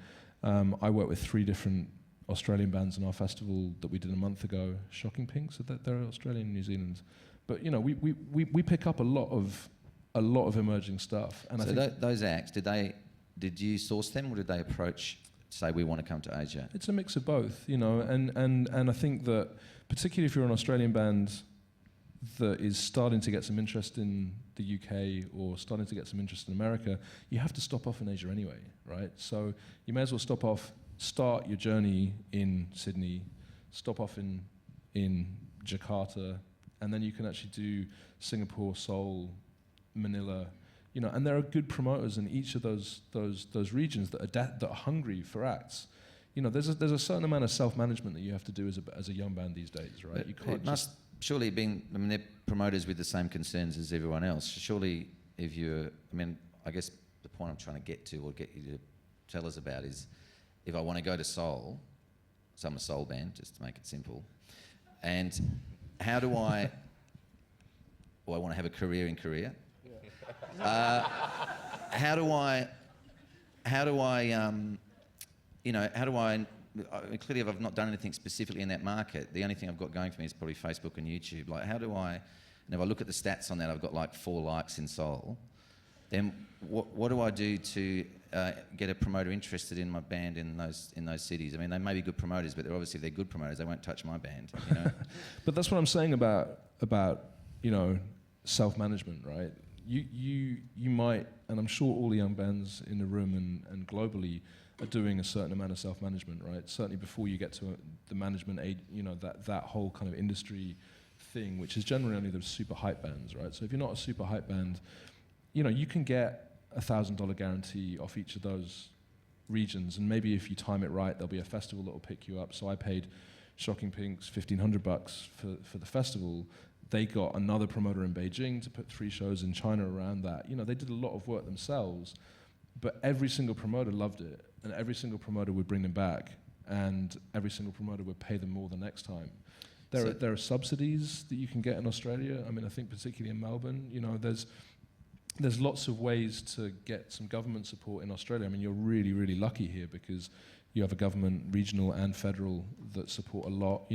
Speaker 3: I work with 3 different Australian bands in our festival that we did a month ago. Shocking Pink, so they're Australian and New Zealand. But we pick up a lot of emerging stuff. And
Speaker 1: so those acts, did you source them or did they approach, say we want to come to Asia?
Speaker 3: It's a mix of both, and I think that particularly if you're an Australian band that is starting to get some interest in the UK or starting to get some interest in America, you have to stop off in Asia anyway, right? So you may as well start your journey in Sydney, stop off in Jakarta, and then you can actually do Singapore, Seoul, Manila, and there are good promoters in each of those regions that are hungry for acts. There's a certain amount of self-management that you have to do as a young band these days, right? You can't
Speaker 1: surely they're promoters with the same concerns as everyone else. Surely I guess the point I'm trying to get to or get you to tell us about is if I want to go to Seoul, so I'm a soul band, just to make it simple, and how do I want to have a career in Korea. How do I clearly if I've not done anything specifically in that market, the only thing I've got going for me is probably Facebook and YouTube. Like and if I look at the stats on that, I've got like 4 likes in Seoul, then what do I do to get a promoter interested in my band in those cities? I mean, they may be good promoters, but if they're good promoters, they won't touch my band,
Speaker 3: But that's what I'm saying about self-management, right? You might, and I'm sure all the young bands in the room and globally are doing a certain amount of self-management, right? Certainly before you get to the management age, that whole kind of industry thing, which is generally only the super hype bands, right? So if you're not a super hype band, you can get $1,000 guarantee off each of those regions, and maybe if you time it right, there'll be a festival that will pick you up. So I paid Shocking Pinks $1,500 for the festival. They got another promoter in Beijing to put 3 shows in China around that. They did a lot of work themselves, but every single promoter loved it, and every single promoter would bring them back, and every single promoter would pay them more the next time. There are subsidies that you can get in Australia. I mean, I think particularly in Melbourne, there's lots of ways to get some government support in Australia. I mean, you're really, really lucky here because you have a government, regional and federal, that support a lot.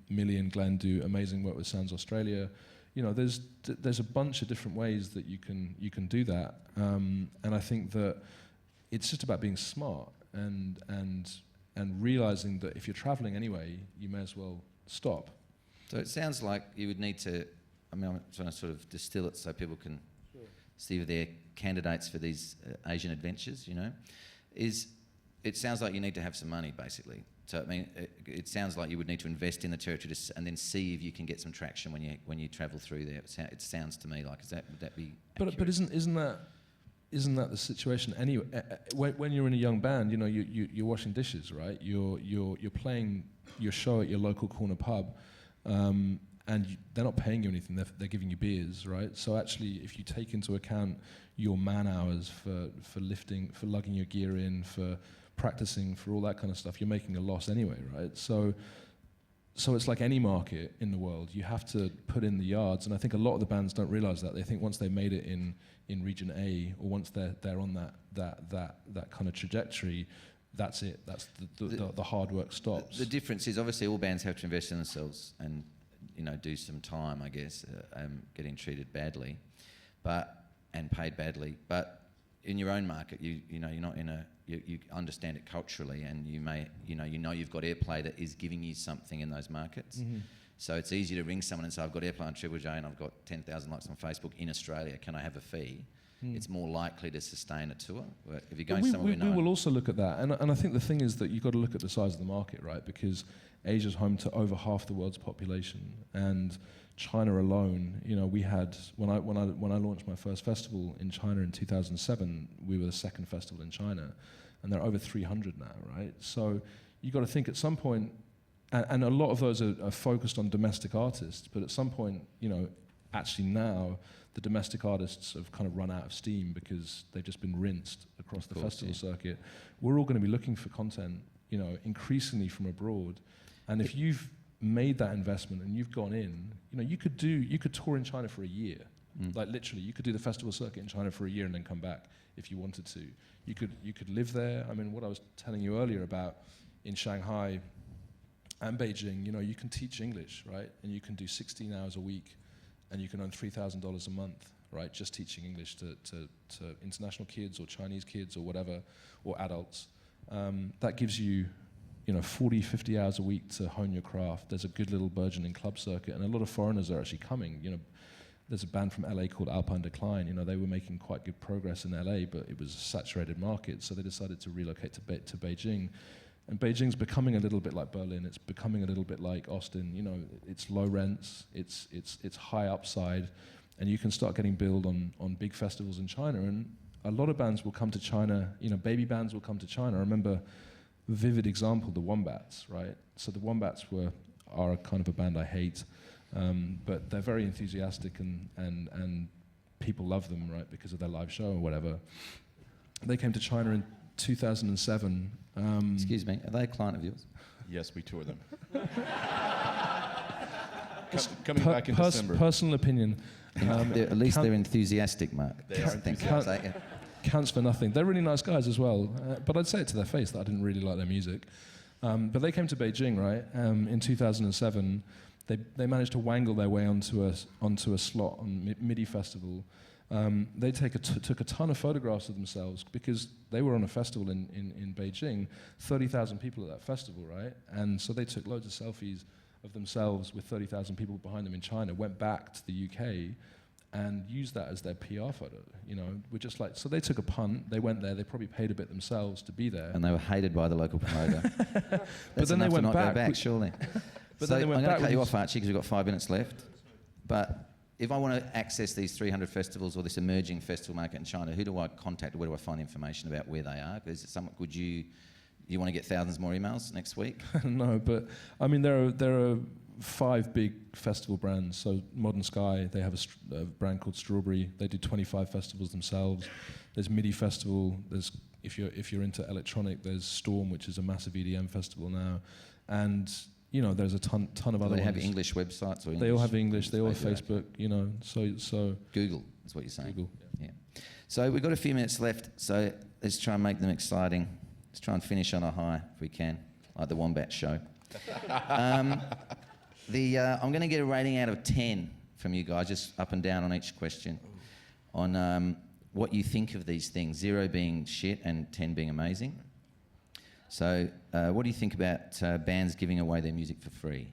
Speaker 3: Millie and Glenn do amazing work with Sounds Australia. you know, there's a bunch of different ways that you can do that, and I think that it's just about being smart and realizing that if you're traveling anyway, you may as well stop.
Speaker 1: So it sounds like you would need to, I mean, I'm trying to sort of distill it so people can see if they're candidates for these Asian adventures, you know, it sounds like you need to have some money, basically. So, I mean, it sounds like you would need to invest in the territory and then see if you can get some traction when you travel through there. It sounds to me like, would that be accurate?
Speaker 3: But isn't that the situation anyway? When you're in a young band, you know, you're washing dishes, right? You're playing your show at your local corner pub, and they're not paying you anything. They're giving you beers, right? So actually, if you take into account your man hours for lifting, for lugging your gear in, for practicing, for all that kind of stuff, you're making a loss anyway, right? So it's like any market in the world. You have to put in the yards, and I think a lot of the bands don't realize that. They think once they made it in region A, or once they're on that kind of trajectory, that's it. That's the hard work stops.
Speaker 1: The difference is obviously all bands have to invest in themselves and, you know, do some time, I guess, getting treated badly, and paid badly. But in your own market, you know, you're not in a, you understand it culturally, and you know you've got airplay that is giving you something in those markets.
Speaker 3: Mm-hmm.
Speaker 1: So it's easy to ring someone and say, I've got airplay on Triple J and I've got 10,000 likes on Facebook in Australia. Can I have a fee? It's more likely to sustain a tour. If you're going somewhere
Speaker 3: we will also look at that, and I think the thing is that you've got to look at the size of the market, right? Because Asia's home to over half the world's population, and China alone, you know, we had when I launched my first festival in China in 2007, we were the second festival in China, and there are over 300 now, right? So you've got to think at some point, and a lot of those are focused on domestic artists, but at some point, you know, actually now the domestic artists have kind of run out of steam because they've just been rinsed across the festival circuit. We're all going to be looking for content, you know, increasingly from abroad, and if you've made that investment and you've gone in, you know, you could tour in China for a year. Like literally, you could do the festival circuit in China for a year and then come back if you wanted to. You could live there. I mean, what I was telling you earlier about in Shanghai and Beijing, you know, you can teach English, right? And you can do 16 hours a week, and you can earn $3,000 a month, right? Just teaching English to international kids or Chinese kids or whatever, or adults. That gives you, you know, 40, 50 hours a week to hone your craft. There's a good little burgeoning club circuit, and a lot of foreigners are actually coming. You know, there's a band from LA called Alpine Decline. You know, they were making quite good progress in LA, but it was a saturated market, so they decided to relocate to Beijing. And Beijing's becoming a little bit like Berlin. It's becoming a little bit like Austin. You know, it's low rents, it's high upside, and you can start getting billed on big festivals in China. And a lot of bands will come to China. You know, baby bands will come to China. I remember a vivid example, the Wombats, right? So the Wombats are kind of a band I hate, but they're very enthusiastic and people love them, right, because of their live show or whatever. They came to China in 2007.
Speaker 1: Excuse me, are they a client of yours?
Speaker 5: Yes, we tour them. Coming back in December.
Speaker 3: Personal opinion.
Speaker 1: At least they're enthusiastic, Mark.
Speaker 5: They are enthusiastic.
Speaker 3: Counts for nothing. They're really nice guys as well, but I'd say it to their face that I didn't really like their music. But they came to Beijing, right, in 2007. They managed to wangle their way onto a slot on MIDI Festival. They took a ton of photographs of themselves because they were on a festival in Beijing, 30,000 people at that festival, right? And so they took loads of selfies of themselves with 30,000 people behind them in China, went back to the UK and used that as their PR photo. You know, we're just like, so they took a punt, they went there, they probably paid a bit themselves to be there.
Speaker 1: And they were hated by the local promoter.
Speaker 3: But then they went back.
Speaker 1: Surely.
Speaker 3: But
Speaker 1: So
Speaker 3: then they went
Speaker 1: I'm going
Speaker 3: back
Speaker 1: to cut you
Speaker 3: with-
Speaker 1: off, Archie, because we've got 5 minutes left. But if I want to access these 300 festivals or this emerging festival market in China, who do I contact or where do I find information about where they are? Is it something, you want to get thousands more emails next week?
Speaker 3: No, but I mean, there are 5 big festival brands. So Modern Sky, they have a brand called Strawberry. They do 25 festivals themselves. There's MIDI Festival. There's if you're into electronic, there's Storm, which is a massive EDM festival now, and you know there's a ton of other
Speaker 1: They
Speaker 3: ones.
Speaker 1: have English websites or English?
Speaker 3: They all have English. They all have
Speaker 1: Facebook.
Speaker 3: Facebook. You know, so
Speaker 1: Google is what you're saying.
Speaker 3: Google.
Speaker 1: Yeah. So we've got a few minutes left. So let's try and make them exciting. Let's try and finish on a high if we can, like the Wombat Show. I'm going to get a rating out of 10 from you guys, just up and down on each question, on what you think of these things. 0 being shit and 10 being amazing. So, what do you think about bands giving away their music for free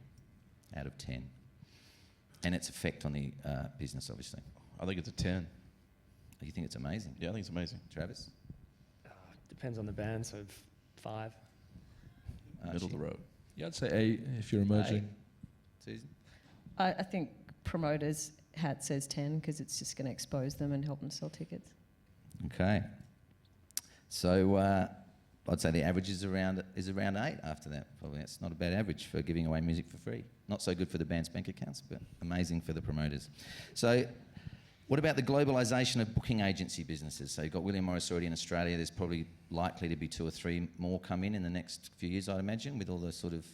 Speaker 1: out of 10? And its effect on the business, obviously.
Speaker 5: I think it's a 10.
Speaker 1: You think it's amazing?
Speaker 5: Yeah, I think it's amazing.
Speaker 1: Travis?
Speaker 4: Depends on the band, so 5.
Speaker 5: Middle of the road.
Speaker 3: Yeah, I'd say 8 if you're emerging.
Speaker 1: Susan?
Speaker 2: I think promoters' hat says 10 because it's just going to expose them and help them sell tickets.
Speaker 1: Okay. So I'd say the average is around 8 after that. Probably that's not a bad average for giving away music for free. Not so good for the band's bank accounts, but amazing for the promoters. So what about the globalisation of booking agency businesses? So you've got William Morris already in Australia. There's probably likely to be 2 or 3 more come in the next few years, I'd imagine, with all the sort of,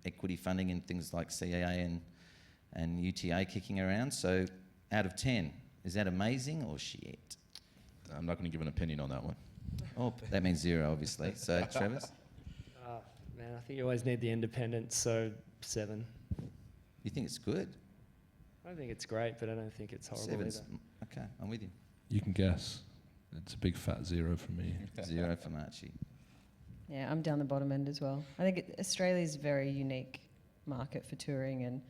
Speaker 1: equity funding and things like CAA and UTA kicking around. So out of 10, is that amazing or shit?
Speaker 5: I'm not going to give an opinion on that one.
Speaker 1: Oh, that means 0, obviously. So, Travis,
Speaker 4: Man, I think you always need the independence, so 7.
Speaker 1: you think it's good?
Speaker 4: I don't think it's great, but I don't think it's horrible
Speaker 1: 7's
Speaker 4: either.
Speaker 1: okay. I'm with you.
Speaker 3: You can guess. It's a big fat 0 for me.
Speaker 1: 0 from Archie.
Speaker 2: Yeah, I'm down the bottom end as well. I think Australia's a very unique market for touring, and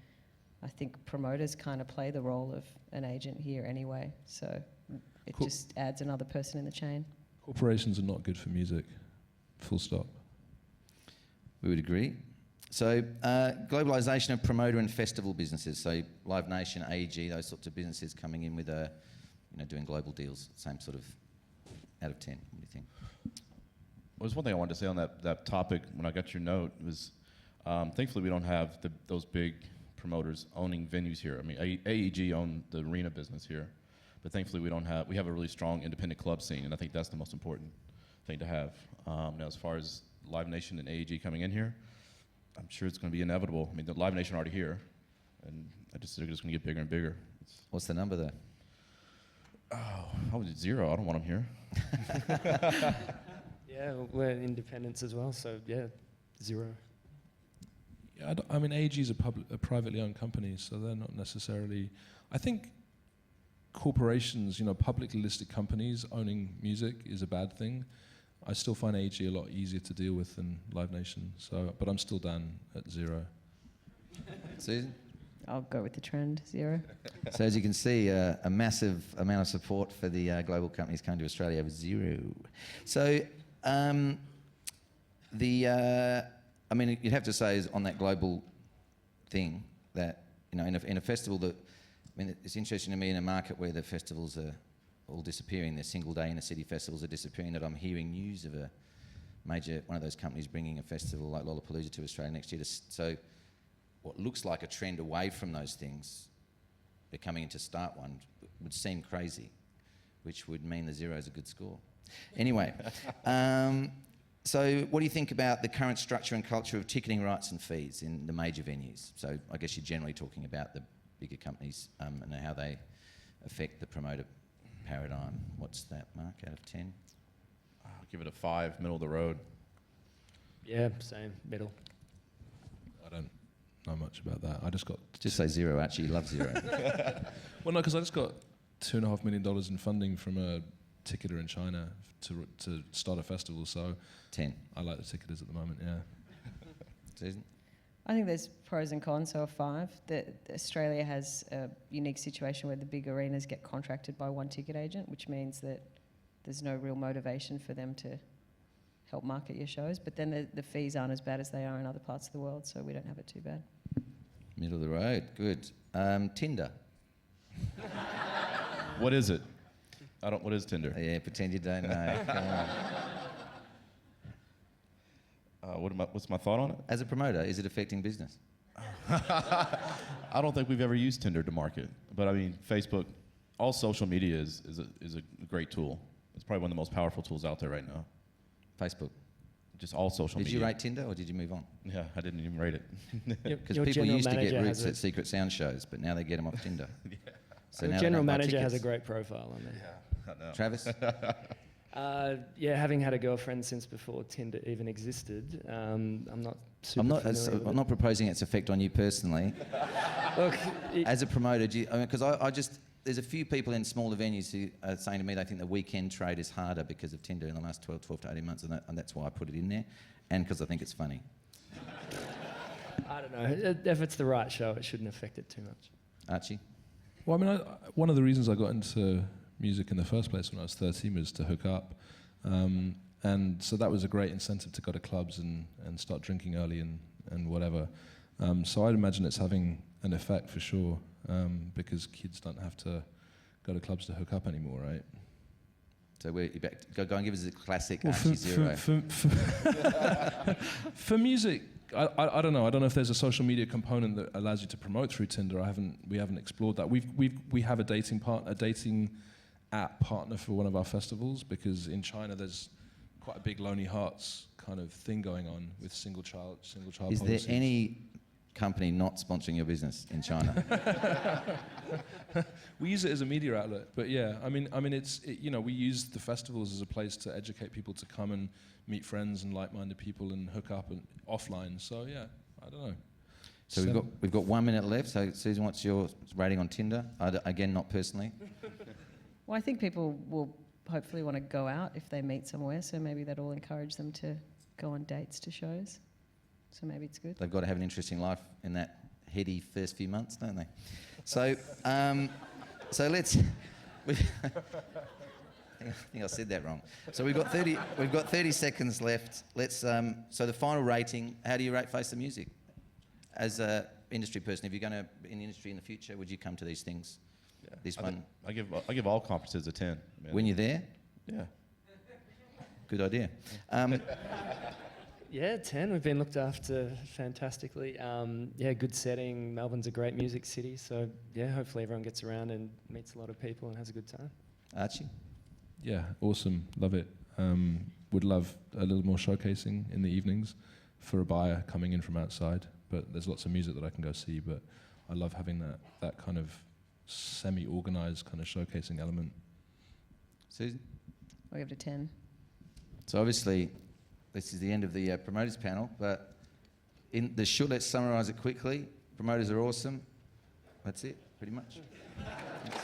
Speaker 2: I think promoters kind of play the role of an agent here anyway. So it
Speaker 3: Cool.
Speaker 2: just adds another person in the chain.
Speaker 3: Corporations are not good for music. Full stop.
Speaker 1: We would agree. So, globalisation of promoter and festival businesses. So, Live Nation, AEG, those sorts of businesses coming in with doing global deals. Same sort of out of 10. What do you think?
Speaker 5: Well, there's one thing I wanted to say on that topic when I got your note was, thankfully we don't have those big promoters owning venues here. I mean, AEG own the arena business here, but thankfully we have a really strong independent club scene, and I think that's the most important thing to have. Now, as far as Live Nation and AEG coming in here, I'm sure it's going to be inevitable. I mean, the Live Nation are already here, and they're just going to get bigger and bigger.
Speaker 1: What's the number though?
Speaker 5: I was at 0. I don't want them here.
Speaker 4: Yeah, we're independents as well, so yeah, 0.
Speaker 3: Yeah, I mean, AEG is a privately owned company, so they're not necessarily. I think corporations, publicly listed companies owning music is a bad thing. I still find AEG a lot easier to deal with than Live Nation. So, but I'm still down at 0.
Speaker 1: Susan?
Speaker 2: I'll go with the trend, 0.
Speaker 1: So as you can see, a massive amount of support for the global companies coming to Australia with 0. So you'd have to say is on that global thing that, in a festival that, it's interesting to me in a market where the festivals are all disappearing, the single day inner city festivals are disappearing, that I'm hearing news of a major, one of those companies bringing a festival like Lollapalooza to Australia next year. So what looks like a trend away from those things, they're coming in to start one, would seem crazy, which would mean the 0 is a good score. Anyway, so what do you think about the current structure and culture of ticketing rights and fees in the major venues? So I guess you're generally talking about the bigger companies and how they affect the promoter paradigm. What's that, Mark, out of 10?
Speaker 5: I'll give it a 5, middle of the road.
Speaker 4: Yeah, same, middle.
Speaker 3: I don't know much about that. I just got.
Speaker 1: Just say 0, actually. You love 0.
Speaker 3: Well, no, because I just got $2.5 million in funding from a ticketer in China to start a festival. So
Speaker 1: 10.
Speaker 3: I like the ticketers at the moment. Yeah.
Speaker 1: Susan?
Speaker 2: I think there's pros and cons, so a 5. Australia has a unique situation where the big arenas get contracted by one ticket agent, which means that there's no real motivation for them to help market your shows. But then the fees aren't as bad as they are in other parts of the world, so we don't have it too bad.
Speaker 1: Middle of the road. Good. Tinder.
Speaker 5: What is it? What is Tinder?
Speaker 1: Yeah, pretend you don't know. Come on.
Speaker 5: What's my thought on it?
Speaker 1: As a promoter, is it affecting business?
Speaker 5: I don't think we've ever used Tinder to market, but I mean, Facebook, all social media is a great tool. It's probably one of the most powerful tools out there right now.
Speaker 1: Facebook.
Speaker 5: Just all social media.
Speaker 1: Did you rate Tinder or did you move on?
Speaker 5: Yeah, I didn't even rate it.
Speaker 1: Because
Speaker 4: Your
Speaker 1: people
Speaker 4: general
Speaker 1: used to get
Speaker 4: manager
Speaker 1: roots
Speaker 4: has
Speaker 1: at Secret Sound shows, but now they get them off Tinder. So
Speaker 4: Your
Speaker 1: now they
Speaker 4: general
Speaker 1: don't buy
Speaker 4: manager has a
Speaker 1: tickets.
Speaker 4: great profile on there.
Speaker 5: I know.
Speaker 1: Travis?
Speaker 4: Yeah, having had a girlfriend since before Tinder even existed, I'm not super
Speaker 1: I'm not.
Speaker 4: familiar with
Speaker 1: I'm not proposing its effect on you personally.
Speaker 4: it. Look,
Speaker 1: As a promoter, because I just there's a few people in smaller venues who are saying to me they think the weekend trade is harder because of Tinder in the last 12 to 18 months, and that's why I put it in there, and because I think it's funny.
Speaker 4: I don't know. If it's the right show, it shouldn't affect it too much.
Speaker 1: Archie?
Speaker 3: Well, I mean, one of the reasons I got into music in the first place when I was 13 was to hook up. And so that was a great incentive to go to clubs and start drinking early and whatever. So I'd imagine it's having an effect for sure, because kids don't have to go to clubs to hook up anymore, right?
Speaker 1: So we're back go and give us a classic
Speaker 3: Well,
Speaker 1: Archie Zero.
Speaker 3: For music, I don't know. I don't know if there's a social media component that allows you to promote through Tinder. We haven't explored that. We have a dating app partner for one of our festivals, because in China there's quite a big Lonely Hearts kind of thing going on with single child
Speaker 1: Is
Speaker 3: policies.
Speaker 1: there any company not sponsoring your business in China?
Speaker 3: We use it as a media outlet, but yeah, I mean, we use the festivals as a place to educate people to come and meet friends and like-minded people and hook up and offline. So yeah, I don't know.
Speaker 1: So we've got 1 minute left. So Susan, what's your rating on Tinder? Again, not personally.
Speaker 2: Well, I think people will hopefully want to go out if they meet somewhere, so maybe that'll encourage them to go on dates to shows. So maybe it's good.
Speaker 1: They've got to have an interesting life in that heady first few months, don't they? So, so let's. I think I said that wrong. So we've got 30 seconds left. Let's. So the final rating. How do you rate Face the Music? As a industry person, if you're going to be in the industry in the future, would you come to these things?
Speaker 5: Yeah.
Speaker 1: This
Speaker 5: I
Speaker 1: one.
Speaker 5: give all conferences a 10.
Speaker 1: When you're there,
Speaker 5: Yeah.
Speaker 1: good idea.
Speaker 4: Yeah, 10. We've been looked after fantastically. Yeah, good setting. Melbourne's a great music city, so yeah, hopefully everyone gets around and meets a lot of people and has a good time.
Speaker 1: Archie?
Speaker 3: Yeah, awesome. Love it. Would love a little more showcasing in the evenings for a buyer coming in from outside, but there's lots of music that I can go see, but I love having that kind of semi-organised kind of showcasing element.
Speaker 1: Susan?
Speaker 2: I'll give it a 10.
Speaker 1: So obviously, this is the end of the promoters panel, but let's summarise it quickly. Promoters are awesome. That's it, pretty much. Thanks.